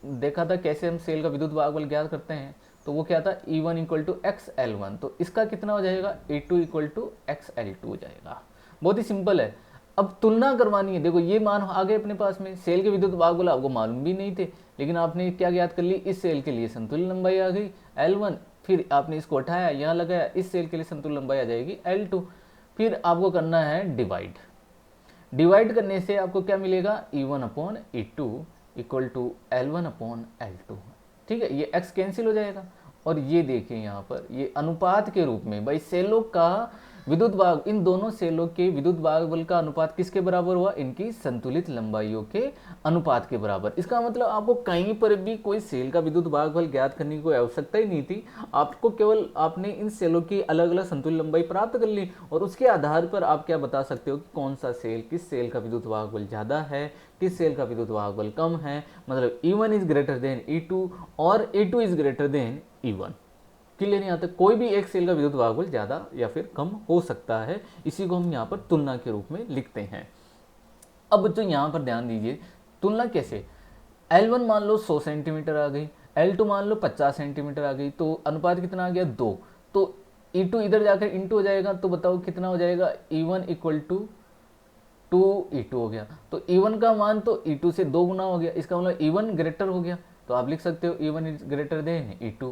देखा था कैसे हम सेल का विद्युत वाहक बल ज्ञात करते हैं। तो वो क्या था, E1 equal to x L1, तो इसका कितना हो जाएगा, E2 equal to x L2 हो जाएगा। बहुत ही सिंपल है। अब तुलना करवानी है, देखो ये मान आ गए अपने पास में, सेल के विद्युत वाहक बल आपको मालूम भी नहीं थे, लेकिन आपने क्या ज्ञात कर ली, इस सेल के लिए संतुलित लंबाई आ गई L1, फिर आपने इसको उठाया यहाँ लगाया, इस सेल के लिए संतुलित लंबाई आ जाएगी L2। फिर आपको करना है डिवाइड, डिवाइड करने से आपको क्या मिलेगा, E1 upon E2 equal to L1 upon L2, ठीक है। ये x कैंसिल हो जाएगा और ये देखिए यहाँ पर ये अनुपात के रूप में भाई सेलों का विद्युत वाहक, इन दोनों सेलों के विद्युत वाहक बल का अनुपात किसके बराबर हुआ, इनकी संतुलित लंबाइयों के अनुपात के बराबर। इसका मतलब आपको कहीं पर भी कोई सेल का विद्युत वाहक बल ज्ञात करने की कोई आवश्यकता ही नहीं थी, आपको केवल आपने इन सेलों की अलग अलग संतुलित लंबाई प्राप्त कर ली और उसके आधार पर आप क्या बता सकते हो कि कौन सा सेल, किस सेल का विद्युत वाहक बल ज़्यादा है, किस सेल का विद्युत वाहक बल कम है। मतलब E1 is greater than E2 और E2 is greater than E1। Clear नहीं आता, कोई भी एक सेल का विद्युत वाहक बल ज़्यादा या फिर कम हो सकता है, इसी को हम यहाँ पर तुलना के रूप में लिखते हैं। अब जो यहाँ पर ध्यान दीजिए, तुलना कैसे, L1 मान लो 100 सेंटीमीटर आ गई, L2 मान लो 50 सेंटीमीटर आ गई, तो अनुपात कितना आ गया, 2। तो E2 इधर जाकर इंटू हो जाएगा, तो बताओ कितना हो जाएगा, E1 इक्वल टू 2E2 हो गया। तो E1 का मान तो E2 से 2 गुना हो गया, इसका मतलब E1 ग्रेटर हो गया, तो आप लिख सकते हो E1 is greater than E2,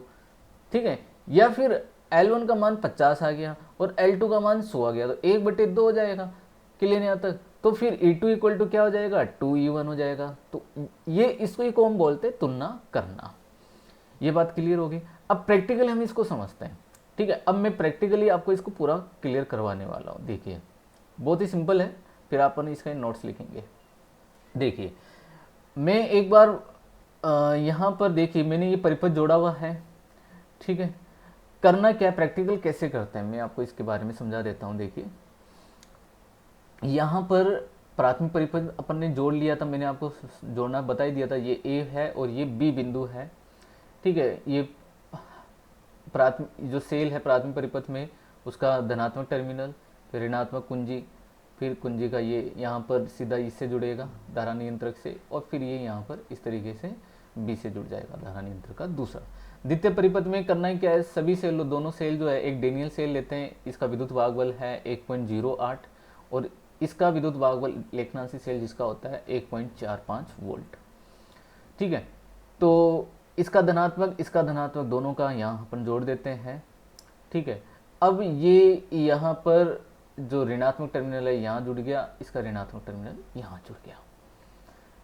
ठीक है। या फिर L1 का मान 50 आ गया और L2 का मान 100 आ गया, तो 1/2 हो जाएगा। क्लियर नहीं आता, तो फिर E2 इक्वल टू क्या हो जाएगा, 2E1 हो जाएगा। तो ये इसको को हम बोलते हैं तुलना करना। ये बात क्लियर होगी। अब प्रैक्टिकली हम इसको समझते हैं, ठीक है। अब मैं प्रैक्टिकली आपको इसको पूरा क्लियर करवाने वाला हूँ। देखिए बहुत ही सिंपल है, फिर अपन इसका नोट्स लिखेंगे। देखिए मैं एक बार यहाँ पर देखिए मैंने ये परिपथ जोड़ा हुआ है, ठीक है। करना क्या, प्रैक्टिकल कैसे करते हैं मैं आपको इसके बारे में समझा देता हूँ। देखिए यहाँ पर प्राथमिक परिपथ अपन ने जोड़ लिया था, मैंने आपको जोड़ना बता ही दिया था, ये A है और ये B बिंदु है, ठीक है। ये प्राथमिक जो सेल है प्राथमिक परिपथ में उसका धनात्मक टर्मिनल, फिर ऋणात्मक कुंजी, फिर कुंजी का ये यहाँ पर सीधा इससे जुड़ेगा धारा नियंत्रक से, और फिर ये यहाँ पर इस तरीके से बी से जुड़ जाएगा धारा नियंत्रक का दूसरा। द्वितीय परिपथ में करना ही क्या है, सभी सेल, दोनों सेल जो है एक डेनियल सेल लेते हैं, इसका विद्युत भागबल है 1.08 और इसका विद्युत भागबल लेखनांशी सेल जिसका होता है 1.45 वोल्ट। ठीक है, तो इसका धनात्मक दोनों का यहाँ अपन जोड़ देते हैं। ठीक है, अब ये यहाँ पर जो ऋणात्मक टर्मिनल है यहाँ जुड़ गया, इसका ऋणात्मक टर्मिनल यहाँ जुड़ गया,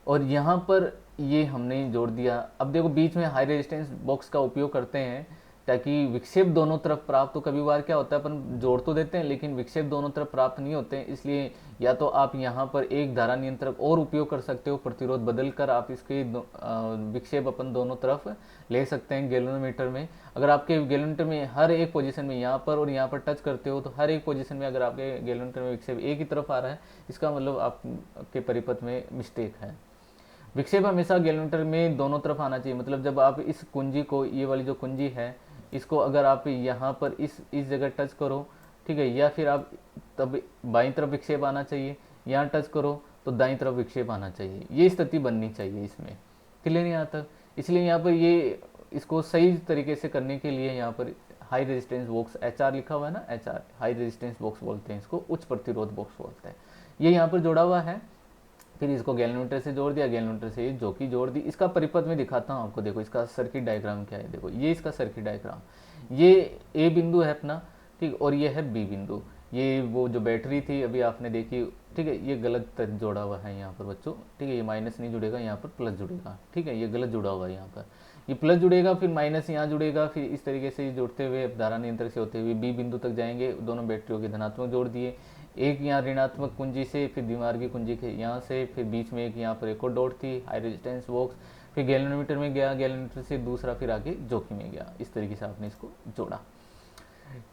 और यहाँ पर ये हमने जोड़ दिया। अब देखो बीच में हाई रेजिस्टेंस बॉक्स का उपयोग करते हैं ताकि विक्षेप दोनों तरफ प्राप्त हो। कभी बार क्या होता है अपन जोड़ तो देते हैं लेकिन विक्षेप दोनों तरफ प्राप्त नहीं होते हैं, इसलिए या तो आप यहाँ पर एक धारा नियंत्रक और उपयोग कर सकते हो, प्रतिरोध बदल कर आप इसके विक्षेप अपन दोनों तरफ ले सकते हैं गैल्वेनोमीटर में। अगर आपके गैल्वेनोमीटर में हर एक पोजीशन में यहाँ पर और यहाँ पर टच करते हो तो हर एक पोजीशन में अगर आपके गैल्वेनोमीटर में विक्षेप एक ही तरफ आ रहा है, इसका मतलब आपके परिपथ में मिस्टेक है। विक्षेप हमेशा गैल्वेनोमीटर में दोनों तरफ आना चाहिए, मतलब जब आप इस कुंजी को, ये वाली जो कुंजी है इसको अगर आप यहाँ पर इस जगह टच करो, ठीक है, या फिर आप तब बाईं तरफ विक्षेप आना चाहिए, यहाँ टच करो तो दाईं तरफ विक्षेप आना चाहिए, ये स्थिति बननी चाहिए इसमें। क्लियर नहीं आता, इसलिए यहाँ पर ये इसको सही तरीके से करने के लिए यहाँ पर हाई रेजिस्टेंस बॉक्स HR लिखा हुआ है ना, HR हाई रेजिस्टेंस बॉक्स बोलते हैं इसको, उच्च प्रतिरोध बॉक्स बोलते हैं, ये यहाँ पर जोड़ा हुआ है। फिर इसको गैल्वेनोमीटर से जोड़ दिया, गैल्वेनोमीटर से ये जोकी जोड़ दी। इसका परिपथ में दिखाता हूँ आपको, देखो इसका सर्किट डायग्राम क्या है। देखो ये इसका सर्किट डायग्राम, ये A बिंदु है अपना, ठीक, और ये है B बिंदु। ये वो जो बैटरी थी अभी आपने देखी, ठीक है, ये गलत जोड़ा हुआ है यहाँ पर बच्चों, ठीक है, ये माइनस नहीं जुड़ेगा, यहाँ पर प्लस जुड़ेगा, ठीक है, ये गलत जुड़ा हुआ है यहाँ पर, ये प्लस जुड़ेगा फिर माइनस यहाँ जुड़ेगा, फिर इस तरीके से जुड़ते हुए धारा नियंत्रक से होते हुए B बिंदु तक जाएंगे। दोनों बैटरियों के धनात्मक जोड़ दिए, एक यहाँ ऋणात्मक कुंजी से, फिर द्विमार्गी कुंजी के यहाँ से, फिर बीच में एक यहाँ पर एक और डॉट थी हाई रेजिस्टेंस बॉक्स, फिर गैल्वेनोमीटर में गया, गैल्वेनोमीटर से दूसरा फिर आगे जोकी में गया। इस तरीके से आपने इसको जोड़ा।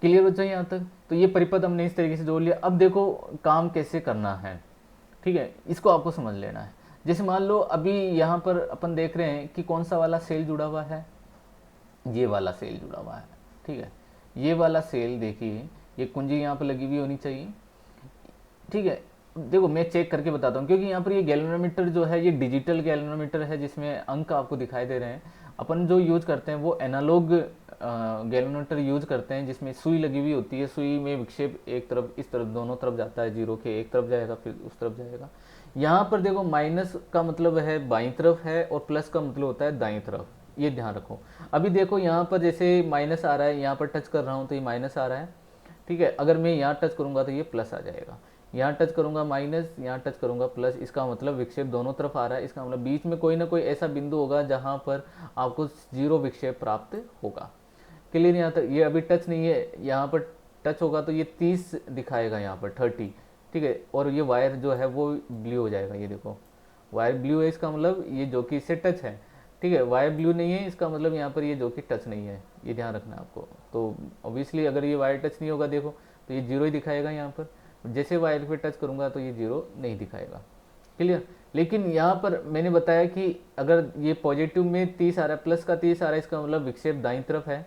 क्लियर बच्चों यहाँ तक? तो ये परिपथ हमने इस तरीके से जोड़ लिया। अब देखो काम कैसे करना है, ठीक है, इसको आपको समझ लेना है। जैसे मान लो अभी यहाँ पर अपन देख रहे हैं कि कौन सा वाला सेल जुड़ा हुआ है, ये वाला सेल जुड़ा हुआ है, ठीक है, ये वाला सेल देखिए, ये कुंजी यहाँ पर लगी हुई होनी चाहिए, ठीक है। देखो मैं चेक करके बताता हूँ, क्योंकि यहाँ पर ये गैल्वेनोमीटर जो है ये डिजिटल गैल्वेनोमीटर है जिसमें अंक आपको दिखाई दे रहे हैं। अपन जो यूज करते हैं वो एनालॉग गैल्वेनोमीटर यूज करते हैं जिसमें सुई लगी हुई होती है, सुई में विक्षेप एक तरफ इस तरफ दोनों तरफ जाता है, जीरो के एक तरफ जाएगा फिर उस तरफ जाएगा। यहाँ पर देखो माइनस का मतलब है बाईं तरफ है और प्लस का मतलब होता है दाईं तरफ, ये ध्यान रखो। अभी देखो यहाँ पर जैसे माइनस आ रहा है, यहाँ पर टच कर रहा हूँ तो ये माइनस आ रहा है, ठीक है। अगर मैं यहाँ टच करूँगा तो ये प्लस आ जाएगा, यहाँ टच करूँगा माइनस, यहाँ टच करूँगा प्लस, इसका मतलब विक्षेप दोनों तरफ आ रहा है। इसका मतलब बीच में कोई ना कोई ऐसा बिंदु होगा जहाँ पर आपको जीरो विक्षेप प्राप्त होगा। क्लियर यहाँ तक? ये अभी टच नहीं है, यहाँ पर टच होगा तो ये 30 दिखाएगा, यहाँ पर 30, ठीक है, और ये वायर जो है वो ब्लू हो जाएगा। ये देखो वायर ब्लू है, इसका मतलब ये जो कि इससे टच है, ठीक है। वायर ब्लू नहीं है, इसका मतलब यहाँ पर ये जो कि टच नहीं है, ये ध्यान रखना आपको। तो ऑब्वियसली अगर ये वायर टच नहीं होगा देखो तो ये जीरो ही दिखाएगा यहाँ पर, जैसे वायर पे टच करूँगा तो ये जीरो नहीं दिखाएगा। क्लियर? लेकिन यहाँ पर मैंने बताया कि अगर ये पॉजिटिव में 30 आ रहा है, प्लस का 30 आ रहा है, इसका मतलब विक्षेप दाईं तरफ है,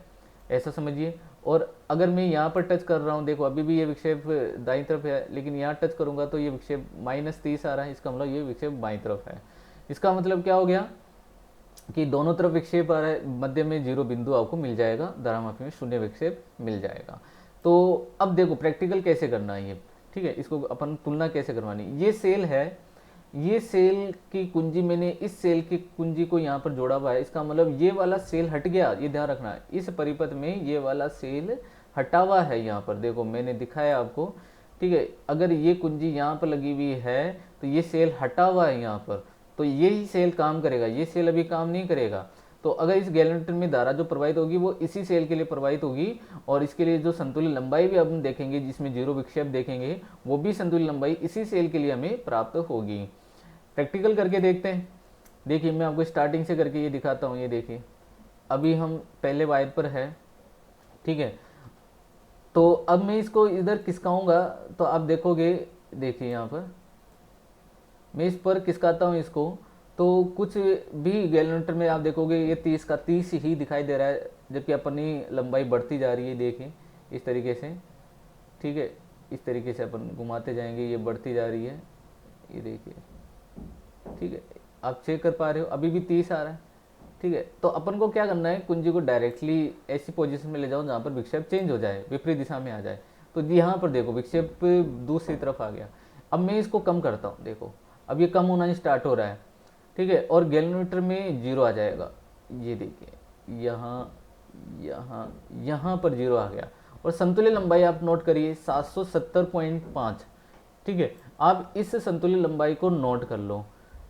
ऐसा समझिए। और अगर मैं यहाँ पर टच कर रहा हूँ, देखो अभी भी ये विक्षेप दाईं तरफ है, लेकिन यहाँ टच करूँगा तो ये विक्षेप -30 आ रहा है, इसका मतलब ये विक्षेप बाईं तरफ है। इसका मतलब क्या हो गया कि दोनों तरफ विक्षेप आ रहा है, मध्य में जीरो बिंदु आपको मिल जाएगा, धारामापी में शून्य विक्षेप मिल जाएगा। तो अब देखो प्रैक्टिकल कैसे करना है ये, ठीक है, इसको अपन तुलना कैसे करवानी। ये सेल है, ये सेल की कुंजी मैंने इस सेल की कुंजी को यहाँ पर जोड़ा हुआ है, इसका मतलब ये वाला सेल हट गया, ये ध्यान रखना है। इस परिपथ में ये वाला सेल हटा हुआ है, यहाँ पर देखो मैंने दिखाया आपको, ठीक है। अगर ये कुंजी यहाँ पर लगी हुई है तो ये सेल हटा हुआ है यहाँ पर, तो यही सेल काम करेगा, ये सेल अभी काम नहीं करेगा। तो अगर इस गैल्वेनोमीटर में धारा जो प्रवाहित होगी वो इसी सेल के लिए प्रवाहित होगी, और इसके लिए जो संतुलित लंबाई भी हम देखेंगे जिसमें जीरो विक्षेप देखेंगे, वो भी संतुलित लंबाई इसी सेल के लिए हमें प्राप्त होगी। प्रैक्टिकल करके देखते हैं। देखिए मैं आपको स्टार्टिंग से करके ये दिखाता हूँ। ये देखिए अभी हम पहले वायर पर है, ठीक है, तो अब मैं इसको इधर खिसकाऊंगा तो आप देखोगे, देखिए यहाँ पर मैं इस पर खिसकाता हूँ इसको, तो कुछ भी गैल्वेनोमीटर में आप देखोगे ये 30 का 30 ही दिखाई दे रहा है, जबकि अपनी लंबाई बढ़ती जा रही है। देखिए इस तरीके से, ठीक है, इस तरीके से अपन घुमाते जाएंगे, ये बढ़ती जा रही है, ये देखिए, ठीक है, आप चेक कर पा रहे हो, अभी भी 30 आ रहा है, ठीक है। तो अपन को क्या करना है, कुंजी को डायरेक्टली ऐसी पोजीशन में ले जाओ जहाँ पर विक्षेप चेंज हो जाए, विपरीत दिशा में आ जाए। तो यहाँ पर देखो विक्षेप दूसरी तरफ आ गया। अब मैं इसको कम करता हूँ, देखो अब ये कम होना स्टार्ट हो रहा है, ठीक है, और गैलोमीटर में 0 आ जाएगा, ये देखिए यहाँ यहाँ यहाँ पर 0 आ गया। और समतुल्य लंबाई आप नोट करिए 770.5, ठीक है। आप इस संतुलित लंबाई को नोट कर लो,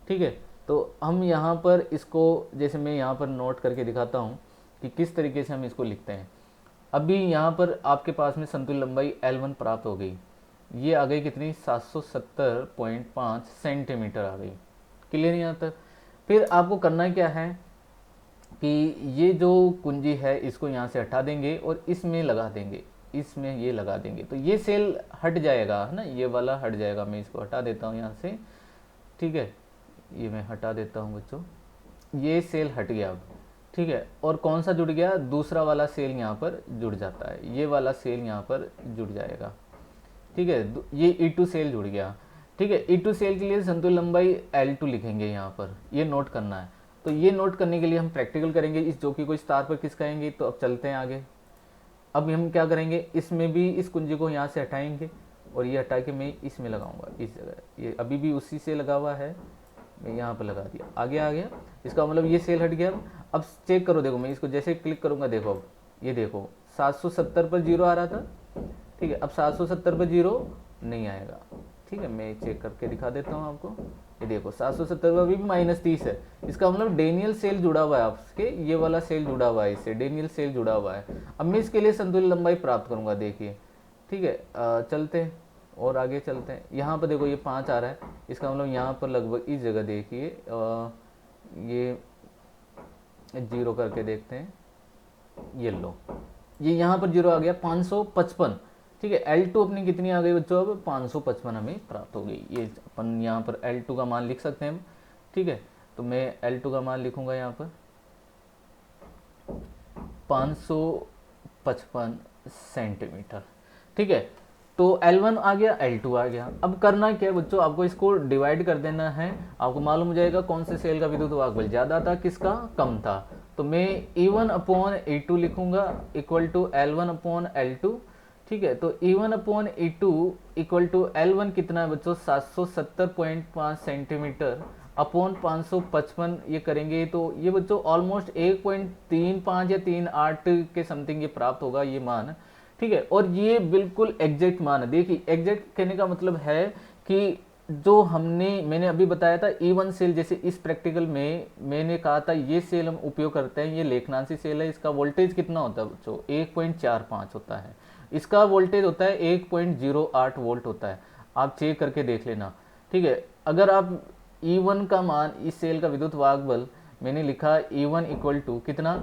ठीक है। तो हम यहाँ पर इसको, जैसे मैं यहाँ पर नोट करके दिखाता हूँ कि किस तरीके से हम इसको लिखते हैं। अभी यहाँ पर आपके पास में संतुलित लंबाई L1 प्राप्त हो गई, ये आ गई कितनी, 770.5 सेंटीमीटर आ गई। क्लियर यहाँ तक। फिर आपको करना क्या है कि ये जो कुंजी है इसको यहाँ से हटा देंगे और इसमें लगा देंगे, इसमें ये लगा देंगे, तो ये सेल हट जाएगा, है ना, ये वाला हट जाएगा। मैं इसको हटा देता हूँ यहाँ से, ठीक है, ये मैं हटा देता हूँ बच्चों, ये सेल हट गया अब, ठीक है। और कौन सा जुड़ गया, दूसरा वाला सेल यहाँ पर जुड़ जाता है, ये वाला सेल यहाँ पर जुड़ जाएगा, ठीक है। ये E2 सेल जुड़ गया, ठीक है। E2 सेल के लिए संतुलित लंबाई L2 लिखेंगे यहाँ पर, ये नोट करना है। तो ये नोट करने के लिए हम प्रैक्टिकल करेंगे, इस चौकी को इस तार पर खिसकाएंगे। तो अब चलते हैं आगे। अब हम क्या करेंगे, इसमें भी इस कुंजी को यहाँ से हटाएंगे और ये हटा के मैं इसमें लगाऊंगा, इस जगह, ये अभी भी उसी से लगा हुआ है, मैं यहाँ पर लगा दिया, आगे आ गया, इसका मतलब ये सेल हट गया। अब चेक करो, देखो मैं इसको जैसे क्लिक करूँगा, देखो अब ये देखो 770 पर 0 आ रहा था, ठीक है। अब 770 पर 0 नहीं आएगा, ठीक है। मैं चेक करके दिखा देता हूँ आपको, ये देखो 770 पर अभी भी -30 है, इसका मतलब डेनियल सेल जुड़ा हुआ है आपके, ये वाला सेल जुड़ा हुआ है इससे, डेनियल सेल जुड़ा हुआ है। अब मैं इसके लिए संतुलित लंबाई प्राप्त करूंगा, देखिए, ठीक है। चलते हैं और आगे चलते हैं। यहाँ पर देखो ये 5 आ रहा है, इसका मतलब यहाँ पर लगभग इस जगह देखिए, ये 0 करके देखते हैं, ये लो, ये यहाँ पर 0 आ गया, 555, ठीक है। L2 अपनी कितनी आ गई बच्चों, अब 555 हमें प्राप्त हो गई। ये अपन यहाँ पर L2 का मान लिख सकते हैं हम, ठीक है। तो मैं L2 का मान लिखूंगा यहाँ पर 555 सेंटीमीटर, ठीक है। तो L1 आ गया, L2 आ गया। अब करना क्या है बच्चों, आपको इसको डिवाइड कर देना है, आपको मालूम हो जाएगा कौन से सेल का विद्युत वाहक बल ज़्यादा था, किसका कम था। तो मैं E1/E2 लिखूंगा इक्वल टू L1/L2, ठीक है। तो E1/E2 इक्वल टू L1 कितना है बच्चों, 770.5 सेंटीमीटर अपॉन 555, ये करेंगे तो ये बच्चों ऑलमोस्ट 1.35 या 38 के समथिंग ये प्राप्त होगा, ये मान, ठीक है। और ये बिल्कुल एग्जैक्ट मान है। देखिए एग्जैक्ट कहने का मतलब है कि जो मैंने अभी बताया था E1 सेल, जैसे इस प्रैक्टिकल में मैंने कहा था ये सेल हम उपयोग करते हैं, ये लेखनांशी सेल है, इसका वोल्टेज कितना होता है बच्चों, 1.45 होता है, इसका वोल्टेज होता है 1.08 वोल्ट होता है, आप चेक करके देख लेना, ठीक है। अगर आप E1 का मान, इस सेल का विद्युत वाहक बल मैंने लिखा E1 इक्वल टू कितना,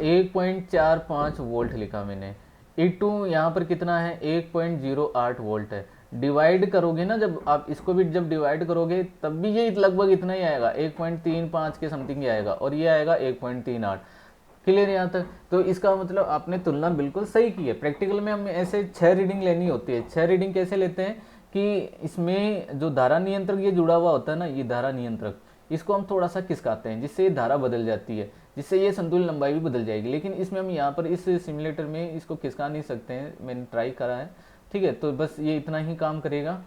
1.45 वोल्ट लिखा मैंने, E2 यहाँ पर कितना है, 1.08 वोल्ट है। डिवाइड करोगे ना, जब आप इसको भी जब डिवाइड करोगे तब भी ये लगभग इतना ही आएगा, 1.35 के समथिंग ही आएगा, और ये आएगा 1.38। क्लियर यहाँ तक। तो इसका मतलब आपने तुलना बिल्कुल सही की है। प्रैक्टिकल में हमें ऐसे 6 रीडिंग लेनी होती है। 6 रीडिंग कैसे लेते हैं कि इसमें जो धारा नियंत्रक ये जुड़ा हुआ होता है ना, ये धारा नियंत्रक, इसको हम थोड़ा सा खिसकाते हैं, जिससे ये धारा बदल जाती है, जिससे ये संतुलित लंबाई भी बदल जाएगी। लेकिन इसमें हम यहाँ पर इस सिमुलेटर में इसको खिसका नहीं सकते हैं, मैंने ट्राई करा है, ठीक है। तो बस ये इतना ही काम करेगा,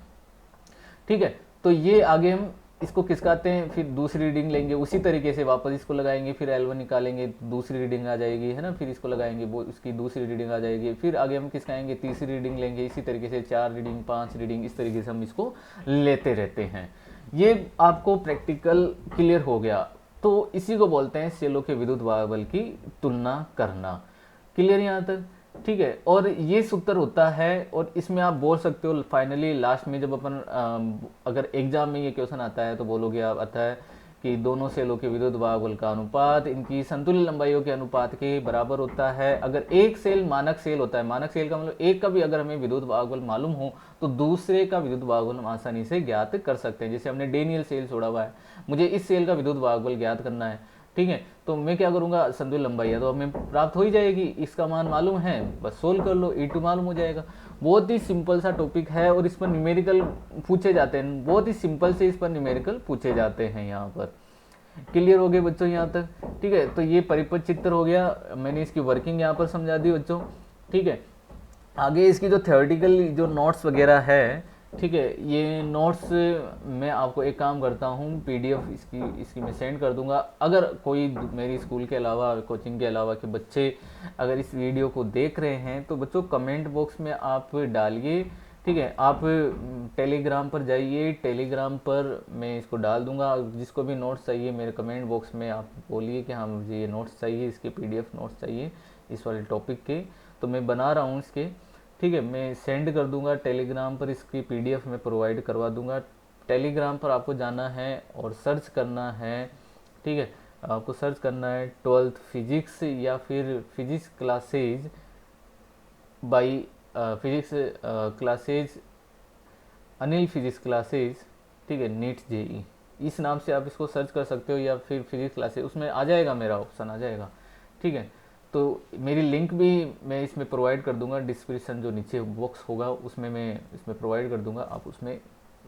ठीक है। तो ये आगे हम इसको खिसकाते हैं, फिर दूसरी रीडिंग लेंगे, उसी तरीके से वापस इसको लगाएंगे, फिर L1 निकालेंगे, दूसरी रीडिंग आ जाएगी, है ना, फिर इसको लगाएंगे, वो उसकी दूसरी रीडिंग आ जाएगी, फिर आगे हम खिसकाएंगे, तीसरी रीडिंग लेंगे, इसी तरीके से 4 रीडिंग, 5 रीडिंग, इस तरीके से हम इसको लेते रहते हैं। ये आपको प्रैक्टिकल क्लियर हो गया। तो इसी को बोलते हैं सेलों के विद्युत वाहक बल की तुलना करना। क्लियर यहाँ तक, ठीक है। और ये सूत्र होता है, और इसमें आप बोल सकते हो फाइनली लास्ट में जब अपन अगर एग्जाम में ये क्वेश्चन आता है तो बोलोगे आप, आता है कि दोनों सेलों के विद्युत वाहक बल का अनुपात इनकी संतुलित लंबाइयों के अनुपात के बराबर होता है। अगर एक सेल मानक सेल होता है, मानक सेल का मतलब एक का भी अगर हमें विद्युत वाहक बल मालूम हो तो दूसरे का विद्युत वाहक बल हम आसानी से ज्ञात कर सकते हैं। जैसे हमने डेनियल सेल छोड़ा हुआ है, मुझे इस सेल का विद्युत वाहक बल ज्ञात करना है, ठीक है। तो मैं क्या करूंगा, संतुलित लंबाई है तो हमें प्राप्त हो ही जाएगी, इसका मान मालूम है, बस सोल्व कर लो, E2 मालूम हो जाएगा। बहुत ही सिंपल सा टॉपिक है और इस पर न्यूमेरिकल पूछे जाते हैं, बहुत ही सिंपल से इस पर न्यूमेरिकल पूछे जाते हैं यहाँ पर। क्लियर हो गए बच्चों यहाँ तक? ठीक है, तो ये परिपथ चित्र हो गया, मैंने इसकी वर्किंग यहाँ पर समझा दी बच्चों। ठीक है, आगे इसकी जो थ्योरेटिकल जो नोट्स वगैरह है, ठीक है, ये नोट्स मैं आपको एक काम करता हूँ, पीडीएफ इसकी मैं सेंड कर दूंगा। अगर कोई मेरी स्कूल के अलावा, कोचिंग के अलावा के बच्चे अगर इस वीडियो को देख रहे हैं तो बच्चों कमेंट बॉक्स में आप डालिए। ठीक है, आप टेलीग्राम पर जाइए, टेलीग्राम पर मैं इसको डाल दूंगा। जिसको भी नोट्स चाहिए मेरे कमेंट बॉक्स में आप बोलिए कि हाँ मुझे ये नोट्स चाहिए, इसके पीडीएफ नोट्स चाहिए इस वाले टॉपिक के, तो मैं बना रहा हूँ इसके। ठीक है, मैं सेंड कर दूंगा टेलीग्राम पर, इसकी पीडीएफ में प्रोवाइड करवा दूंगा। टेलीग्राम पर आपको जाना है और सर्च करना है। ठीक है, आपको सर्च करना है 12th फिजिक्स या फिर physics classes by physics classes, Anil physics classes. ठीक है, नीट जेई, इस नाम से आप इसको सर्च कर सकते हो, या फिर फिजिक्स क्लासेज, उसमें आ जाएगा, मेरा ऑप्शन आ जाएगा। ठीक है, तो मेरी लिंक भी मैं इसमें प्रोवाइड कर दूंगा, डिस्क्रिप्शन जो नीचे बॉक्स होगा उसमें मैं इसमें प्रोवाइड कर दूंगा, आप उसमें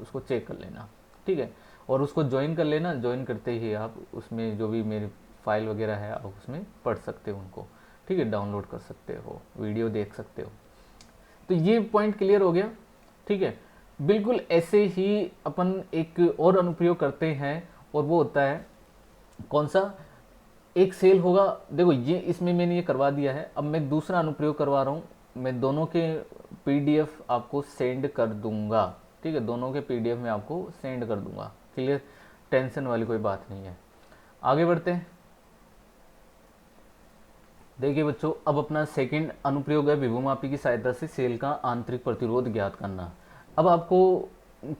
उसको चेक कर लेना। ठीक है, और उसको ज्वाइन कर लेना। ज्वाइन करते ही आप उसमें जो भी मेरी फाइल वगैरह है आप उसमें पढ़ सकते हो उनको। ठीक है, डाउनलोड कर सकते हो, वीडियो देख सकते हो। तो ये पॉइंट क्लियर हो गया। ठीक है, बिल्कुल ऐसे ही अपन एक और अनुप्रयोग करते हैं, और वो होता है कौन सा, एक सेल होगा। देखो ये इसमें मैंने ये करवा दिया है, अब मैं दूसरा अनुप्रयोग करवा रहा हूँ। मैं दोनों के पीडीएफ आपको सेंड कर दूंगा। ठीक है, दोनों के पीडीएफ में आपको सेंड कर दूंगा। क्लियर, टेंशन वाली कोई बात नहीं है। आगे बढ़ते हैं। देखिए बच्चों, अब अपना सेकंड अनुप्रयोग है विभवमापी की सहायता से सेल का आंतरिक प्रतिरोध ज्ञात करना। अब आपको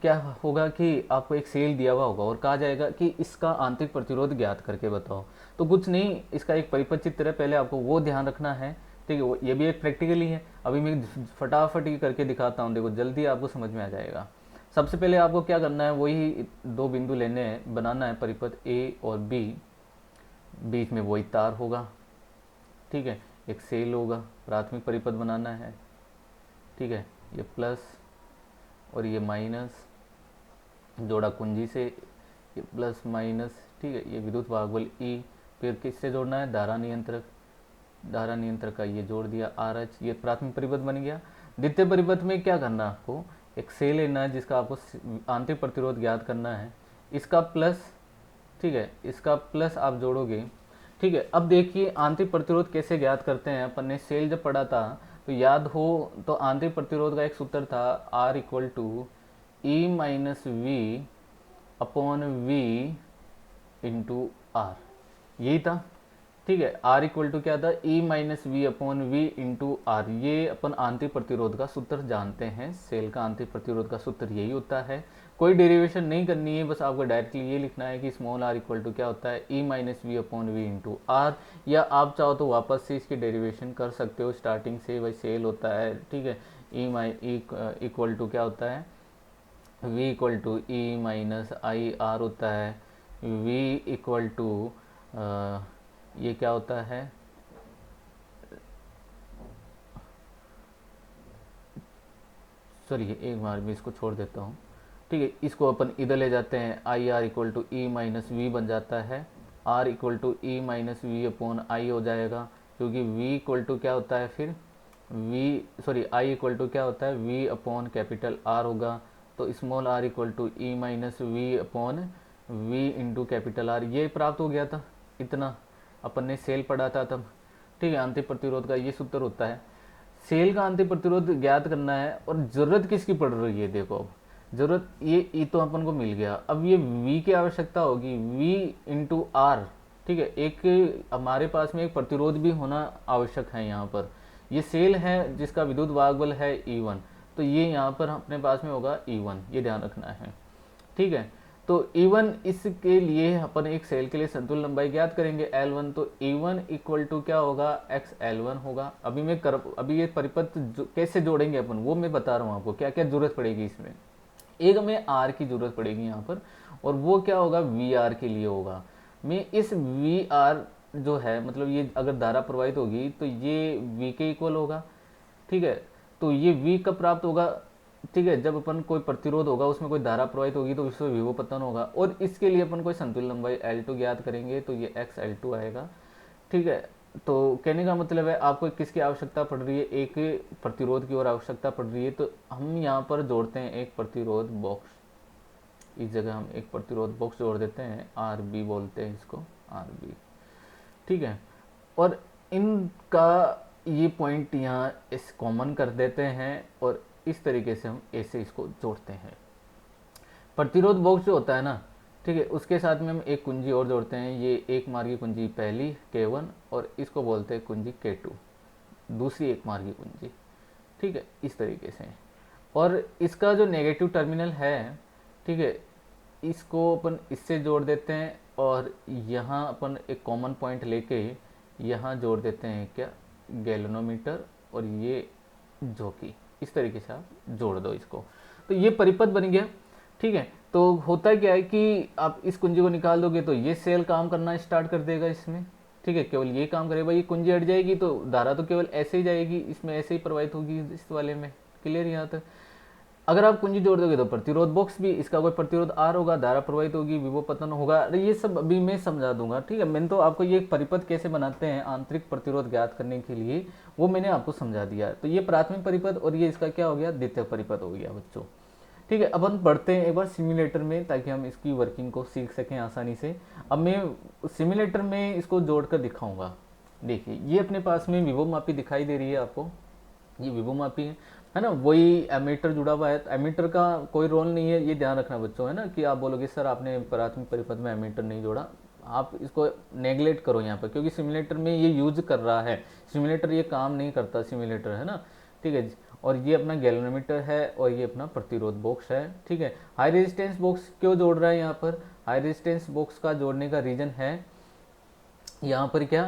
क्या होगा कि आपको एक सेल दिया हुआ होगा और कहा जाएगा कि इसका आंतरिक प्रतिरोध ज्ञात करके बताओ। तो कुछ नहीं, इसका एक परिपथ चित्र है, पहले आपको वो ध्यान रखना है। ठीक है, ये भी एक प्रैक्टिकली है, अभी मैं फटाफट ही करके दिखाता हूँ, देखो जल्दी आपको समझ में आ जाएगा। सबसे पहले आपको क्या करना है, वही दो बिंदु लेने हैं, बनाना है परिपथ ए और बी, बीच में वही तार होगा। ठीक है, एक सेल होगा, प्राथमिक परिपथ बनाना है। ठीक है, ये प्लस और ये माइनस जोड़ा कुंजी से, ये प्लस माइनस। ठीक है, ये विद्युत वाहक ई, फिर किससे जोड़ना है, धारा नियंत्रक, धारा नियंत्रक का ये जोड़ दिया आर एच, ये प्राथमिक परिपथ बन गया। द्वितीय परिपथ में क्या करना है, आपको एक सेल लेना है जिसका आपको आंतरिक प्रतिरोध ज्ञात करना है, इसका प्लस। ठीक है, इसका प्लस आप जोड़ोगे। ठीक है, अब देखिए आंतरिक प्रतिरोध कैसे ज्ञात करते हैं। अपन ने सेल जब पढ़ा था तो याद हो तो आंतरिक प्रतिरोध का एक सूत्र था, R equal to E minus V upon V into R, यही था। ठीक है, आर इक्वल टू क्या था, E minus V upon V into R. ये अपन आंतरिक प्रतिरोध का सूत्र जानते हैं, सेल का आंतरिक प्रतिरोध का सूत्र यही होता है। कोई डेरिवेशन नहीं करनी है, बस आपको डायरेक्टली ये लिखना है कि स्मॉल आर इक्वल टू क्या होता है, E minus V upon V into R. या आप चाहो तो वापस से इसकी डेरिवेशन कर सकते हो, स्टार्टिंग से वही सेल होता है। ठीक है, ई इक्वल टू क्या होता है, v equal to E minus I R होता है। v इक्वल टू ये क्या होता है, सॉरी एक बार मैं इसको छोड़ देता हूँ। ठीक है, इसको अपन इधर ले जाते हैं, I R equal to E minus V बन जाता है, are equal to E minus V upon I हो जाएगा, क्योंकि v इक्वल टू क्या होता है फिर आई इक्वल टू क्या होता है, v अपॉन कैपिटल आर होगा। तो small r equal to E minus V upon V into capital R, ये प्राप्त हो गया था। इतना अपन ने सेल पढ़ा था तब। ठीक है, आंतरिक प्रतिरोध का ये सूत्र होता है। सेल का आंतरिक प्रतिरोध ज्ञात करना है, और जरूरत किसकी पड़ रही है, देखो अब जरूरत ये ई तो अपन को मिल गया, अब ये वी की आवश्यकता होगी, वी इंटू आर। ठीक है, एक हमारे पास में एक प्रतिरोध भी होना आवश्यक है यहाँ पर। ये सेल है जिसका विद्युत वाहक बल है E1, तो ये यहाँ पर अपने पास में होगा E1, ये ध्यान रखना है। ठीक है, तो E1 इसके लिए अपन एक सेल के लिए संतुलन लंबाई ज्ञात करेंगे L1, तो E1 इक्वल टू क्या होगा, XL1 होगा। अभी ये परिपथ कैसे जोड़ेंगे अपन, वो मैं बता रहा हूँ आपको, क्या क्या जरूरत पड़ेगी इसमें। एक हमें R की जरूरत पड़ेगी यहाँ पर, और वो क्या होगा, VR के लिए होगा। मैं इस VR जो है, मतलब ये अगर धारा प्रवाहित होगी तो ये V के इक्वल होगा। ठीक है, तो ये V कब प्राप्त होगा, ठीक है, जब अपन कोई प्रतिरोध होगा उसमें कोई धारा प्रवाहित होगी तो उससे विभवपतन होगा, और इसके लिए अपन कोई संतुलन लंबाई L2 ज्ञात करेंगे, तो ये XL2 आएगा। ठीक है, तो कहने का मतलब है आपको किसकी आवश्यकता पड़ रही है, एक प्रतिरोध की ओर आवश्यकता पड़ रही है, तो हम यहाँ पर जोड़ते हैं एक प्रतिरोध बॉक्स, इस जगह हम एक प्रतिरोध बॉक्स जोड़ देते हैं, RB बोलते हैं इसको, RB। ठीक है, और इनका ये पॉइंट यहाँ इस कॉमन कर देते हैं, और इस तरीके से हम ऐसे इसको जोड़ते हैं। प्रतिरोध बॉक्स जो होता है ना, ठीक है, उसके साथ में हम एक कुंजी और जोड़ते हैं, ये एक मार्गी कुंजी पहली K1, और इसको बोलते हैं कुंजी K2, दूसरी एक मार्गी कुंजी। ठीक है, इस तरीके से। और इसका जो नेगेटिव टर्मिनल है, ठीक है, इसको अपन इससे जोड़ देते हैं, और यहाँ अपन एक कॉमन पॉइंट लेके यहाँ जोड़ देते हैं क्या, गैल्वेनोमीटर, और ये झोंकी, इस तरीके से आप जोड़ दो इसको, तो ये परिपथ बन गया। ठीक है, तो होता क्या है कि आप इस कुंजी को निकाल दोगे तो ये सेल काम करना स्टार्ट कर देगा इसमें। ठीक है, केवल ये काम करेगा, ये कुंजी हट जाएगी तो धारा तो केवल ऐसे ही जाएगी, इसमें ऐसे ही प्रवाहित होगी इस वाले में। क्लियर यहाँ तक? अगर आप कुंजी जोड़ दोगे तो प्रतिरोध बॉक्स भी, इसका कोई प्रतिरोध R होगा, धारा प्रवाहित होगी, विभवपतन होगा, ये सब अभी मैं समझा दूंगा। ठीक है, मैंने तो आपको ये परिपथ कैसे बनाते हैं आंतरिक प्रतिरोध ज्ञात करने के लिए, वो मैंने आपको समझा दिया। तो ये प्राथमिक परिपथ, और ये इसका क्या हो गया, द्वितीय परिपथ हो गया बच्चों। ठीक है, अब हम बढ़ते हैं एक बार सिम्युलेटर में, ताकि हम इसकी वर्किंग को सीख सकें आसानी से। अब मैं सिम्युलेटर में इसको जोड़कर दिखाऊंगा। देखिए, ये अपने पास में विभव मापी दिखाई दे रही है आपको, ये विभव मापी है ना, वही एमीटर जुड़ा हुआ है। तो एमीटर का कोई रोल नहीं है, ये ध्यान रखना बच्चों, है ना, कि आप बोलोगे सर आपने प्राथमिक परिपथ में एमीटर नहीं जोड़ा, आप इसको नेग्लेक्ट करो यहाँ पर, क्योंकि सिम्युलेटर में ये यूज कर रहा है, सिम्युलेटर ये काम नहीं करता सिम्युलेटर, है ना। ठीक है, और ये अपना गैल्वेनोमीटर है, और ये अपना प्रतिरोध बॉक्स है। ठीक है, हाई रेजिस्टेंस बॉक्स क्यों जोड़ रहा है यहाँ पर, हाई रेजिस्टेंस बॉक्स का जोड़ने का रीजन है यहाँ पर क्या,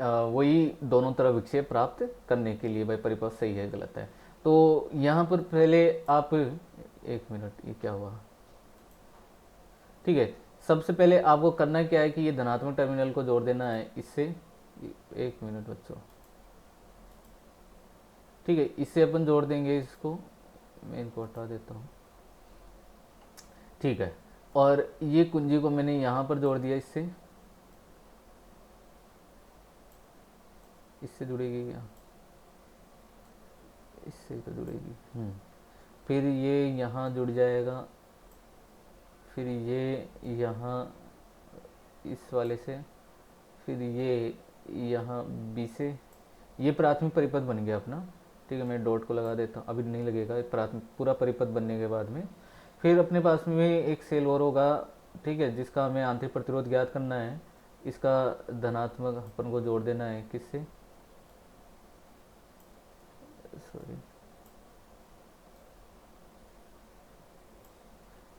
वही दोनों तरफ विक्षेप प्राप्त करने के लिए, भाई परिपथ सही है गलत है। तो यहाँ पर पहले आप, एक मिनट, ये क्या हुआ। ठीक है, सबसे पहले आपको करना क्या है कि ये धनात्मक टर्मिनल को जोड़ देना है इससे, एक मिनट बच्चों। ठीक है, इससे अपन जोड़ देंगे इसको, मैं इनको हटा देता हूँ। ठीक है, और ये कुंजी को मैंने यहाँ पर जोड़ दिया, इससे जुड़ेगी क्या, इससे तो जुड़ेगी। फिर ये यहाँ जुड़ जाएगा, फिर ये यहाँ इस वाले से, फिर ये यहाँ बी से, ये प्राथमिक परिपथ बन गया अपना। ठीक है, मैं डॉट को लगा देता हूँ, अभी नहीं लगेगा, प्राथमिक पूरा परिपथ बनने के बाद में फिर अपने पास में एक सेल और होगा। ठीक है, जिसका हमें आंतरिक प्रतिरोध ज्ञात करना है, इसका धनात्मक अपन को जोड़ देना है किससे, सॉरी।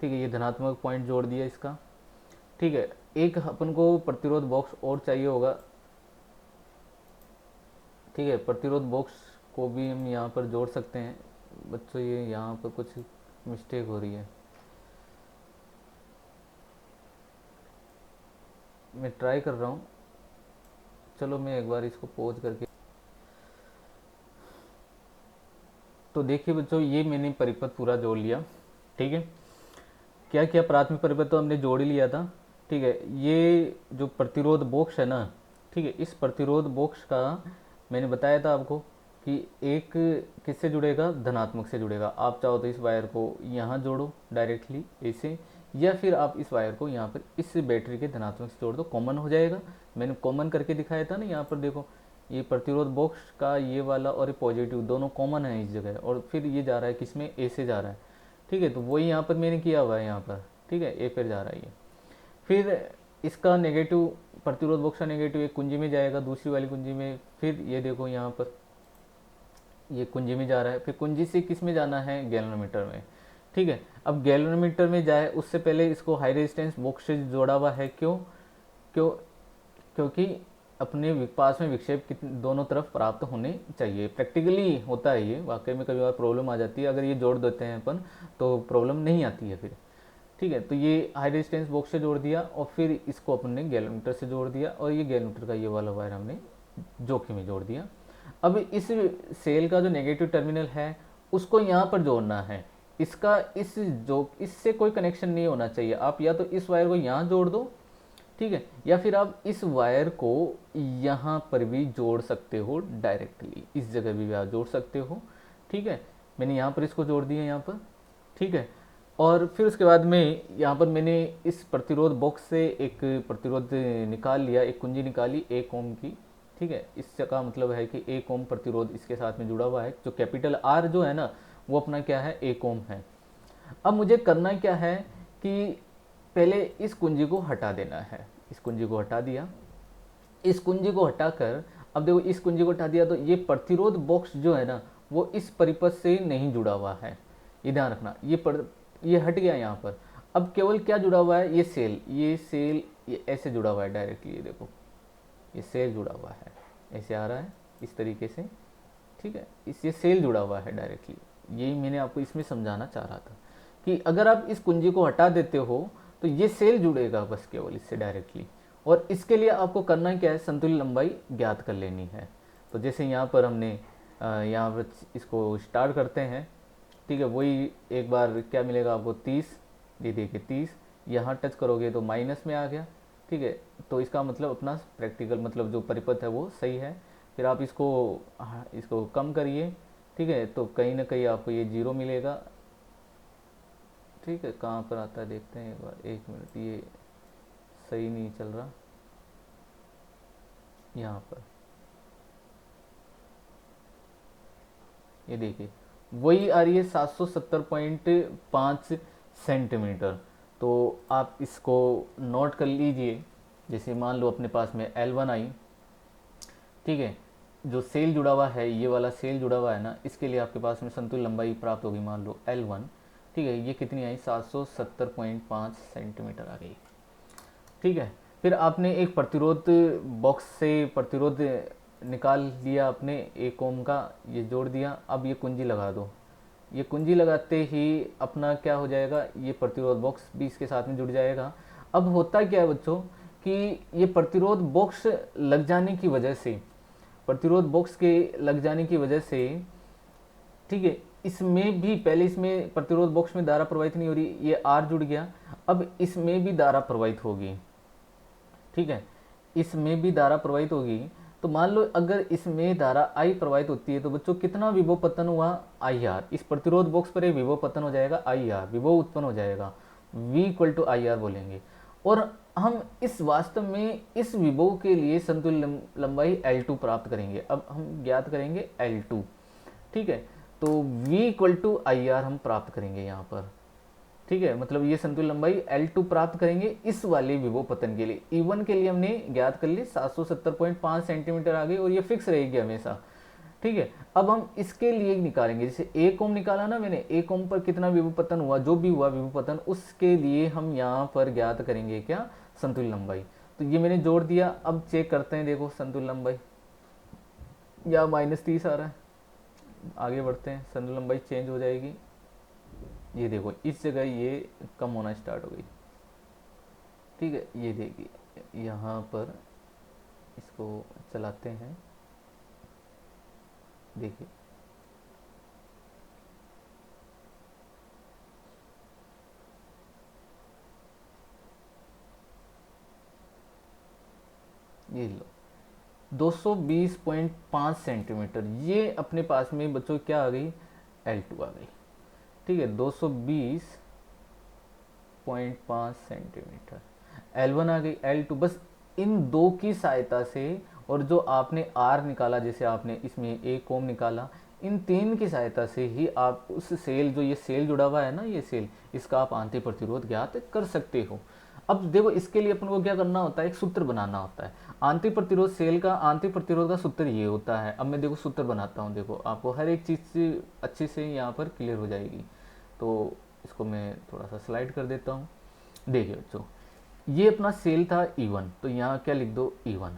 ठीक है, ये धनात्मक पॉइंट जोड़ दिया इसका। ठीक है, एक अपन को प्रतिरोध बॉक्स और चाहिए होगा। ठीक है, प्रतिरोध बॉक्स को भी हम यहाँ पर जोड़ सकते हैं बच्चों, ये यहाँ पर कुछ मिस्टेक हो रही है, मैं ट्राई कर रहा हूँ। चलो मैं एक बार इसको पॉज करके, तो देखिए बच्चों, ये मैंने परिपथ पूरा जोड़ लिया। ठीक है, क्या क्या प्राथमिक परिपथ तो हमने जोड़ ही लिया था। ठीक है, ये जो प्रतिरोध बॉक्स है ना, ठीक है, इस प्रतिरोध बॉक्स का मैंने बताया था आपको कि एक किससे जुड़ेगा, धनात्मक से जुड़ेगा। आप चाहो तो इस वायर को यहाँ जोड़ो डायरेक्टली ऐसे, या फिर आप इस वायर को यहाँ पर इस बैटरी के धनात्मक से जोड़ दो, कॉमन हो जाएगा। मैंने कॉमन करके दिखाया था ना, यहाँ पर देखो, ये प्रतिरोध बॉक्स का ये वाला और ये पॉजिटिव दोनों कॉमन है इस जगह, और फिर ये जा रहा है किसमें, ए से जा रहा है। ठीक है, तो वही यहाँ पर मैंने किया हुआ है यहाँ पर। ठीक है, ए पर जा रहा है ये, फिर इसका नेगेटिव, प्रतिरोध बॉक्स का नेगेटिव एक कुंजी में जाएगा, दूसरी वाली कुंजी में, फिर ये देखो यहाँ पर ये कुंजी में जा रहा है, फिर कुंजी से किस में जाना है, गैल्वेनोमीटर में। ठीक है, अब गैल्वेनोमीटर में जाए उससे पहले इसको हाई रेजिस्टेंस बॉक्स से जोड़ा हुआ है, क्यों क्यों क्योंकि अपने पास में विक्षेप दोनों तरफ प्राप्त होने चाहिए। प्रैक्टिकली होता है ये, वाकई में कभी बार प्रॉब्लम आ जाती है, अगर ये जोड़ देते हैं अपन तो प्रॉब्लम नहीं आती है फिर। ठीक है, तो ये हाई रेजिस्टेंस बॉक्स से जोड़ दिया, और फिर इसको अपन ने गैल्वेनोमीटर से जोड़ दिया, और ये गैल्वेनोमीटर का ये वाला वायर हमने जोखिम में जोड़ दिया। अब इस सेल का जो नेगेटिव टर्मिनल है उसको यहाँ पर जोड़ना है। इसका इससे कोई कनेक्शन नहीं होना चाहिए। आप या तो इस वायर को यहाँ जोड़ दो, ठीक है, या फिर आप इस वायर को यहाँ पर भी जोड़ सकते हो डायरेक्टली, इस जगह भी आप जोड़ सकते हो, ठीक है। मैंने यहाँ पर इसको जोड़ दिया यहाँ पर, ठीक है। और फिर उसके बाद में यहाँ पर मैंने इस प्रतिरोध बॉक्स से एक प्रतिरोध निकाल लिया, एक कुंजी निकाली 1 ओम की, ठीक है। इसका मतलब है कि 1 ओम प्रतिरोध इसके साथ में जुड़ा हुआ है। जो कैपिटल आर जो है ना वो अपना क्या है, 1 ओम है। अब मुझे करना क्या है कि पहले इस कुंजी को हटा देना है। इस कुंजी को हटा दिया। इस कुंजी को हटाकर अब देखो, इस कुंजी को हटा दिया तो ये प्रतिरोध बॉक्स जो है ना वो इस परिपथ से नहीं जुड़ा हुआ है, ये ध्यान रखना। ये हट गया यहाँ पर। अब केवल क्या जुड़ा हुआ है, ये सेल ये ऐसे जुड़ा हुआ है डायरेक्टली। ये देखो, ये सेल जुड़ा हुआ है, ऐसे आ रहा है इस तरीके से, ठीक है। ये सेल जुड़ा हुआ है डायरेक्टली। यही मैंने आपको इसमें समझाना चाह रहा था कि अगर आप इस कुंजी को हटा देते हो तो ये सेल जुड़ेगा बस केवल इससे डायरेक्टली। और इसके लिए आपको करना क्या है, संतुल्य लंबाई ज्ञात कर लेनी है। तो जैसे यहाँ पर हमने यहाँ पर इसको स्टार्ट करते हैं, ठीक है। वही एक बार क्या मिलेगा आपको, 30, ये देखिए 30, यहाँ टच करोगे तो माइनस में आ गया, ठीक है। तो इसका मतलब अपना प्रैक्टिकल मतलब जो परिपथ है वो सही है। फिर आप इसको कम करिए, ठीक है, तो कहीं ना कहीं आपको ये 0 मिलेगा, ठीक है। कहाँ पर आता है देखते हैं एक बार, 1 मिनट, ये सही नहीं चल रहा यहाँ पर, ये देखिए वही आ रही है 770.5 सेंटीमीटर। तो आप इसको नोट कर लीजिए। जैसे मान लो अपने पास में L1 आई, ठीक है। जो सेल जुड़ा हुआ है, ये वाला सेल जुड़ा हुआ है ना, इसके लिए आपके पास में संतुल्य लंबाई प्राप्त होगी, मान लो L1, ठीक है। ये कितनी आई, 770.5 सेंटीमीटर आ गई, ठीक है। फिर आपने एक प्रतिरोध बॉक्स से प्रतिरोध निकाल लिया आपने 1 ओम का, ये जोड़ दिया। अब ये कुंजी लगा दो। ये कुंजी लगाते ही अपना क्या हो जाएगा, ये प्रतिरोध बॉक्स भी इसके साथ में जुड़ जाएगा। अब होता क्या है बच्चों कि ये प्रतिरोध बॉक्स लग जाने की वजह से, प्रतिरोध बॉक्स के लग जाने की वजह से, ठीक है, इसमें भी पहले इसमें प्रतिरोध बॉक्स में धारा प्रवाहित नहीं हो रही, ये आर जुड़ गया। अब इसमें भी धारा प्रवाहित होगी, ठीक है, इसमें भी धारा प्रवाहित होगी। तो मान लो अगर इसमें धारा आई प्रवाहित होती है तो बच्चों कितना विभव पतन हुआ, आई आर। इस प्रतिरोध बॉक्स पर एक विभव पतन हो जाएगा, आई आर, विभव उत्पन्न हो जाएगा, V equal to I R बोलेंगे। और हम इस वास्तव में इस विभव के लिए संतुल्य लंबाई L2 प्राप्त करेंगे। अब हम ज्ञात करेंगे L2, ठीक है। तो V equal to I R हम प्राप्त करेंगे यहाँ पर, ठीक है। मतलब ये संतुल्य लंबाई L2 प्राप्त करेंगे इस वाले विभव पतन के लिए। E1 के लिए हमने ज्ञात कर ली 770.5 सेंटीमीटर आ गई और ये फिक्स रहेगी हमेशा, ठीक है। अब हम इसके लिए निकालेंगे, जैसे 1 ओम निकाला ना मैंने, 1 ओम पर कितना विभव पतन हुआ, जो भी हुआ विभव पतन, उसके लिए हम यहाँ पर ज्ञात करेंगे क्या, संतुल्य लंबाई। तो ये मैंने जोड़ दिया। अब चेक करते हैं, देखो संतुल्य लंबाई या -30 आ रहा है। आगे बढ़ते हैं, संतुल्य लंबाई चेंज हो जाएगी। ये देखो इस जगह ये कम होना स्टार्ट हो गई, ठीक है। ये देखिए यहाँ पर इसको चलाते हैं, देखिए ये लो 220.5 सेंटीमीटर, ये अपने पास में बच्चों क्या आ गई, L2 आ गई, ठीक है। 220.5 सेंटीमीटर L1 आ गई, L2, बस इन दो की सहायता से, और जो आपने R निकाला, जैसे आपने इसमें 1 ओम निकाला, इन 3 की सहायता से ही आप उस सेल, जो ये सेल जुड़ा हुआ है ना, ये सेल, इसका आप आंतरिक प्रतिरोध ज्ञात कर सकते हो। अब देखो इसके लिए अपन को क्या करना होता है, एक सूत्र बनाना होता है। आंतरिक प्रतिरोध सेल का आंतरिक प्रतिरोध का सूत्र ये होता है। अब मैं देखो सूत्र बनाता हूँ, देखो आपको हर एक चीज़ अच्छे से यहाँ पर क्लियर हो जाएगी। तो इसको मैं थोड़ा सा स्लाइड कर देता हूँ। देखिए बच्चों, ये अपना सेल था E1, तो यहाँ क्या लिख दो, E1,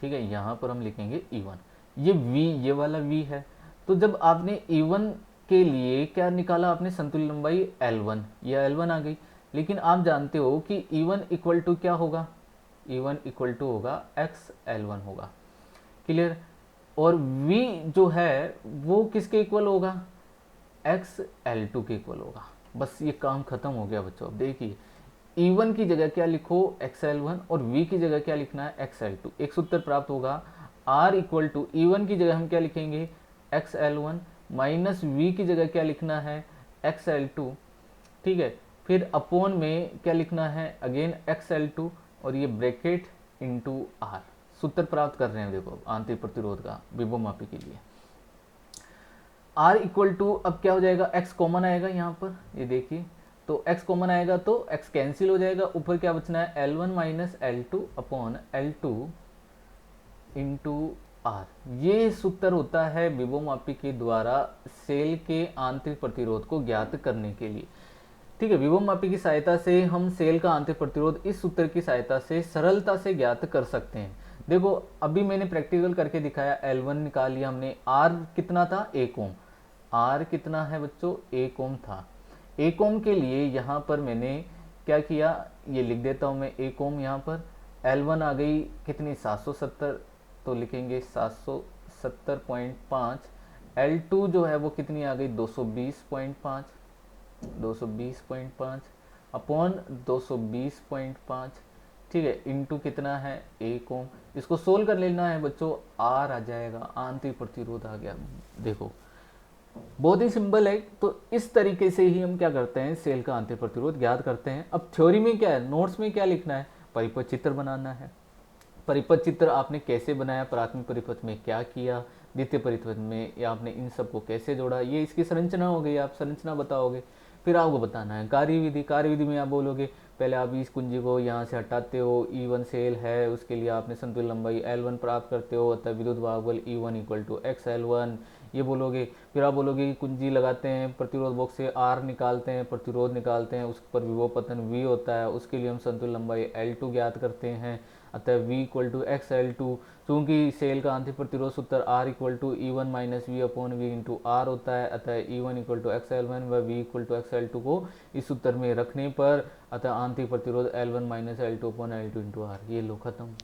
ठीक है। यहाँ पर हम लिखेंगे E1। ये V, ये वाला V है। तो जब आपने E1 के लिए क्या निकाला, आपने संतुल्य लंबाई L1, यह L1 आ गई। लेकिन आप जानते हो कि E1 इक्वल टू क्या होगा, E1 इक्वल टू होगा XL1 होगा, क्लियर। और v जो है वो किसके इक्वल होगा, XL2 के इक्वल होगा। बस ये काम खत्म हो गया बच्चों। अब देखिए E1 की जगह क्या लिखो XL1 और V की जगह क्या लिखना है XL2, एक सूत्र प्राप्त होगा R इक्वल टू E1 की जगह हम क्या लिखेंगे XL1 माइनस V की जगह क्या लिखना है XL2, ठीक है। फिर अपॉन में क्या लिखना है अगेन XL2 और ये ब्रैकेट इंटू R। सूत्र प्राप्त कर रहे हैं देखो आंतरिक प्रतिरोध का विभव मापी के लिए। R इक्वल टू अब क्या हो जाएगा, X कॉमन आएगा यहाँ पर, ये देखिए तो X कॉमन आएगा तो X कैंसिल हो जाएगा, ऊपर क्या बचना है L1 minus L2 upon L2 into R। ये सूत्र होता है विभव मापी के द्वारा सेल के आंतरिक प्रतिरोध को ज्ञात करने के लिए, ठीक है। विभव मापी की सहायता से हम सेल का आंतरिक प्रतिरोध इस सूत्र की सहायता से सरलता से ज्ञात कर सकते हैं। देखो अभी मैंने प्रैक्टिकल करके दिखाया, L1 निकाल लिया हमने, R कितना था 1 ओम, R कितना है बच्चों 1 ओम था। 1 ओम के लिए यहाँ पर मैंने क्या किया, ये लिख देता हूँ मैं 1 ओम यहाँ पर। L1 आ गई कितनी 770, तो लिखेंगे 770.5। L2 जो है वो कितनी आ गई 220.5, 220.5 अपॉन 220.5, ठीक है, इंटू कितना है 1 ओम। इसको सोल्व कर लेना है बच्चों, R आ जाएगा, आंतरिक प्रतिरोध आ गया। देखो बहुत ही सिंपल है। तो इस तरीके से ही हम क्या करते हैं सेल का आंतरिक प्रतिरोध ज्ञात करते हैं। अब थ्योरी में क्या है, नोट्स में क्या लिखना है, परिपथ चित्र बनाना है। परिपथ चित्र आपने कैसे बनाया, प्राथमिक परिपथ में क्या किया, द्वितीय परिपथ में या आपने इन सबको कैसे जोड़ा, ये इसकी संरचना हो गई, आप संरचना बताओगे। फिर आपको बताना है कार्यविधि। कार्यविधि में आप बोलोगे पहले आप इस कुंजी को यहाँ से हटाते हो, E1 सेल है, उसके लिए आपने संतुलन लंबाई L1 प्राप्त करते हो, अतः विद्युत भागबल E1 इक्वल टू XL1, ये बोलोगे। फिर आप बोलोगे कि कुंजी लगाते हैं, प्रतिरोध बॉक्स से R निकालते हैं, प्रतिरोध निकालते हैं, उस पर विभव पतन V होता है, उसके लिए हम संतुलन लंबाई L2 ज्ञात करते हैं, अतः V इक्वल टू XL2। चूंकि सेल का आंतरिक प्रतिरोध सूत्र R equal to E1 minus V upon V into R होता है, अतः E1 इक्वल टू XL1 व V इक्वल टू XL2 को इस सूत्र में रखने पर अतः आंतरिक प्रतिरोध L1 minus L2 upon L2 into R। ये लो खत्म,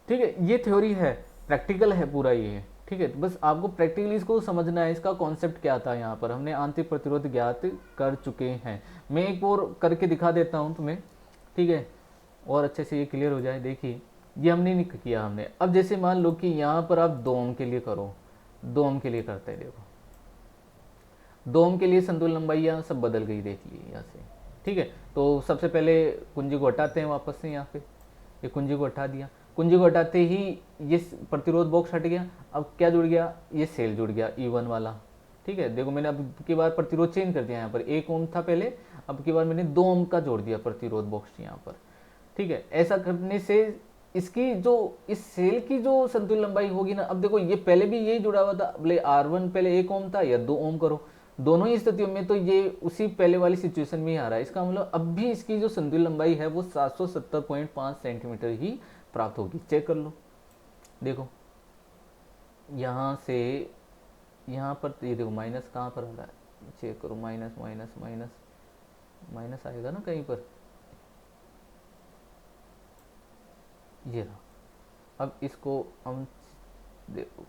ठीक है। ये थ्योरी है, प्रैक्टिकल है पूरा ये, ठीक है। बस आपको प्रैक्टिकली इसको समझना है, इसका कॉन्सेप्ट क्या था। यहाँ पर हमने आंतरिक प्रतिरोध ज्ञात कर चुके हैं। मैं एक और करके दिखा देता हूँ तुम्हें, ठीक है, और अच्छे से ये क्लियर हो जाए। देखिए ये हमने नहीं किया हमने। अब जैसे मान लो कि यहाँ पर आप 2 ओम के लिए करो, 2 ओम के लिए करते हैं, देखो 2 ओम के लिए संतुलन लंबाई यहाँ सब बदल गई, देख ली यहाँ से, ठीक है। तो सबसे पहले कुंजी को हटाते हैं वापस से, यहाँ पे ये कुंजी को हटा दिया, कुंजी को हटाते ही ये प्रतिरोध बॉक्स हट गया। अब क्या जुड़ गया, ये सेल जुड़ गया E1 वाला, ठीक है। देखो मैंने अब की बार प्रतिरोध चेंज कर दिया, यहाँ पर 1 ओम था पहले, अब की बार मैंने 2 ओम का जोड़ दिया प्रतिरोध बॉक्स यहाँ पर, ठीक है। ऐसा करने से इसकी जो इस सेल की जो संतुलन लंबाई होगी ना, अब देखो ये पहले भी यही जुड़ा हुआ था, बोले R1 पहले 1 ओम था या 2 ओम करो, दोनों ही स्थितियों में तो ये उसी पहले वाली सिचुएशन में ही आ रहा है। इसका मतलब अब भी इसकी जो संतुलन लंबाई है वो 770.5 सेंटीमीटर ही प्राप्त होगी। चेक कर लो, देखो यहाँ से यहाँ पर ये देखो माइनस कहाँ पर आ रहा है, चेक करो, माइनस माइनस माइनस माइनस आएगा ना कहीं पर, ये रहा। अब इसको हम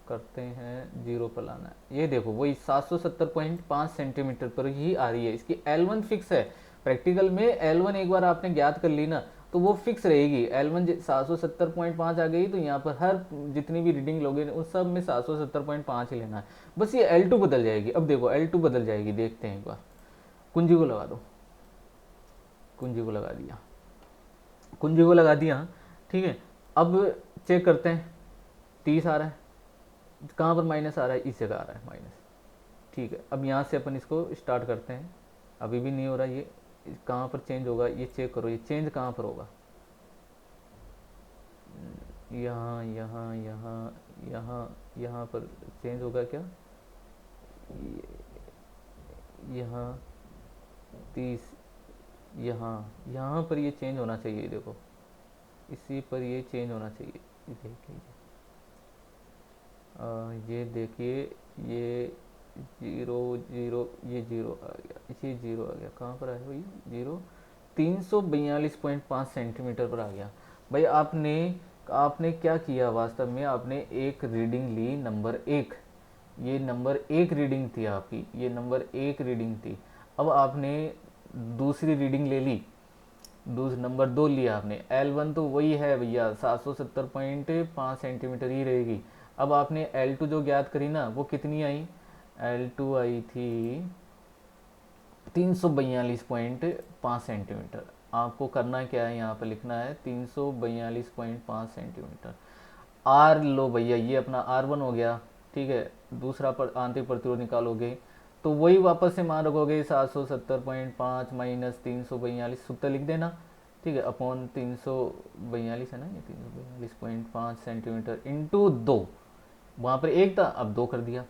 करते हैं 0 पर लाना है, ये देखो वही 770.5 सेंटीमीटर पर ही आ रही है। इसकी L1 फिक्स है, प्रैक्टिकल में L1 एक बार आपने ज्ञात कर ली ना तो वो फिक्स रहेगी। L1 770.5 आ गई तो यहाँ पर हर जितनी भी रीडिंग लोगे उन सब में 770.5 ही लेना है, बस ये L2 बदल जाएगी। अब देखो L2 बदल जाएगी, देखते हैं एक बार, कुंजी को लगा दो, कुंजी को लगा दिया, कुंजी को लगा दिया, ठीक है। अब चेक करते हैं 30 आ रहा है, कहाँ पर माइनस आ रहा है, इस जगह आ रहा है माइनस, ठीक है। अब यहाँ से अपन इसको स्टार्ट करते हैं, अभी भी नहीं हो रहा, ये कहाँ पर चेंज होगा ये चेक करो, ये चेंज कहाँ पर होगा, यहाँ यहाँ यहाँ यहाँ यहाँ पर चेंज होगा क्या, यहाँ 30, यहाँ यहाँ पर ये चेंज होना चाहिए, देखो इसी पर ये चेंज होना चाहिए, देख लीजिए, ये देखिए ये 0 0 ये 0 आ गया, ये 0 आ गया, कहाँ पर आया भैया 0, 342.5 सेंटीमीटर पर आ गया। भाई आपने आपने क्या किया वास्तव में, आपने एक रीडिंग ली नंबर 1, ये नंबर 1 रीडिंग थी आपकी, ये नंबर 1 रीडिंग थी। अब आपने दूसरी रीडिंग ले ली, दूसरा नंबर 2 लिया आपने, L1 तो वही है भैया 770.5 सेंटीमीटर ही रहेगी। अब आपने L2 जो ज्ञात करी ना, वो कितनी आई, L2 आई थी 342.5 सेंटीमीटर। आपको करना क्या है, यहाँ पर लिखना है 342.5 सेंटीमीटर। आर लो भैया, ये अपना R1 हो गया, ठीक है। दूसरा पर आंतरिक प्रतिरोध निकालोगे तो वही वापस से मान रखोगे 770.5 माइनस 342, सूत्र लिख देना, ठीक है, अपॉन 342 है ना, ये 342.5 सेंटीमीटर इंटू 2, वहाँ पर एक था अब 2 कर दिया,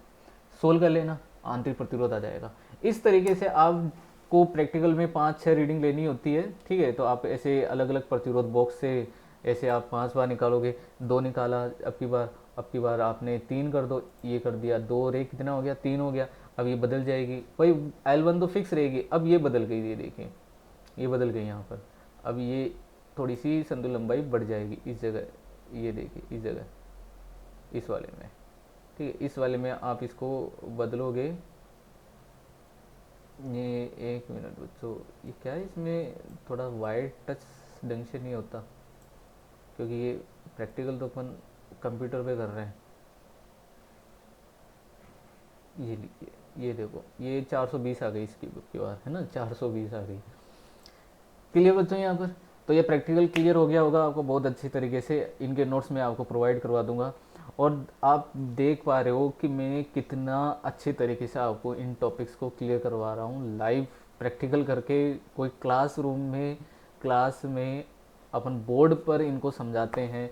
सोल्व कर लेना, आंतरिक प्रतिरोध आ जाएगा। इस तरीके से आपको प्रैक्टिकल में 5-6 रीडिंग लेनी होती है, ठीक है। तो आप ऐसे अलग अलग प्रतिरोध बॉक्स से ऐसे आप 5 बार निकालोगे, 2 निकाला अब की बार आपने 3 कर दो, ये कर दिया, 2 और 1 कितना हो गया, 3 हो गया। अब ये बदल जाएगी भाई, L1 तो फिक्स रहेगी, अब ये बदल गई, ये देखिए ये बदल गई यहाँ पर। अब ये थोड़ी सी संतुलन लंबाई बढ़ जाएगी इस जगह, ये देखिए इस जगह, इस वाले में, ठीक है। इस वाले में आप इसको बदलोगे, ये 1 मिनट बच्चों, ये क्या है, इसमें थोड़ा वाइट टच ढंग से नहीं होता, क्योंकि ये प्रैक्टिकल तो अपन कंप्यूटर पे कर रहे हैं। ये लीजिए, ये देखो, ये 420 आ गई इसकी बार, है ना, 420 आ गई। क्लियर बच्चों यहाँ पर? तो ये प्रैक्टिकल क्लियर हो गया होगा आपको बहुत अच्छी तरीके से, इनके नोट्स मैं आपको प्रोवाइड करवा दूंगा। और आप देख पा रहे हो कि मैं कितना अच्छे तरीके से आपको इन टॉपिक्स को क्लियर करवा रहा हूँ, लाइव प्रैक्टिकल करके। कोई क्लासरूम में, क्लास में अपन बोर्ड पर इनको समझाते हैं,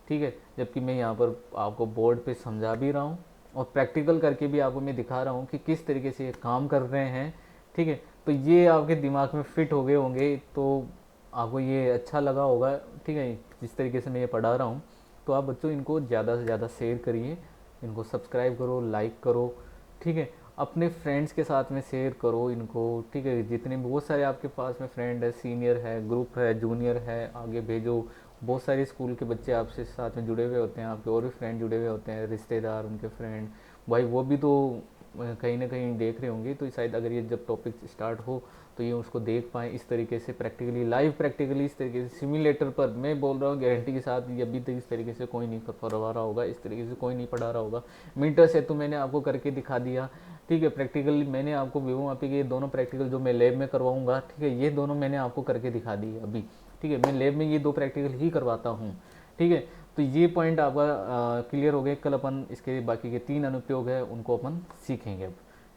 ठीक है, जबकि मैं यहाँ पर आपको बोर्ड पे समझा भी रहा हूँ और प्रैक्टिकल करके भी आपको मैं दिखा रहा हूँ कि किस तरीके से ये काम कर रहे हैं, ठीक है। तो ये आपके दिमाग में फिट हो गए होंगे, तो आपको ये अच्छा लगा होगा, ठीक है, जिस तरीके से मैं ये पढ़ा रहा हूँ। तो आप बच्चों इनको ज़्यादा से ज़्यादा शेयर करिए, इनको सब्सक्राइब करो, लाइक करो, ठीक है, अपने फ्रेंड्स के साथ में शेयर करो इनको, ठीक है। जितने बहुत सारे आपके पास में फ्रेंड है, सीनियर है, ग्रुप है, जूनियर है, आगे भेजो। बहुत सारे स्कूल के बच्चे आपसे साथ में जुड़े हुए होते हैं, आपके और भी फ्रेंड जुड़े हुए होते हैं, रिश्तेदार, उनके फ्रेंड, भाई वो भी तो कहीं ना कहीं देख रहे होंगे। तो शायद अगर ये जब टॉपिक स्टार्ट हो तो ये उसको देख पाएँ इस तरीके से प्रैक्टिकली, लाइव प्रैक्टिकली, इस तरीके से सिमुलेटर पर। मैं बोल रहा हूँ गारंटी के साथ, ये अभी तक इस तरीके से कोई नहीं करवा रहा होगा, इस तरीके से कोई नहीं पढ़ा रहा होगा। मीटर से तो मैंने आपको करके दिखा दिया, ठीक है। प्रैक्टिकल मैंने आपको वीवो मापी के ये दोनों प्रैक्टिकल जो मैं लैब में करवाऊंगा, ठीक है, ये दोनों मैंने आपको करके दिखा दी अभी, ठीक है। मैं लैब में ये 2 प्रैक्टिकल ही करवाता हूँ, ठीक है। तो ये पॉइंट आपका क्लियर हो गए। कल अपन इसके बाकी के 3 अनुप्रयोग है उनको अपन सीखेंगे अब,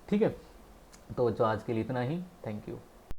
ठीक है। तो जो आज के लिए इतना ही, थैंक यू।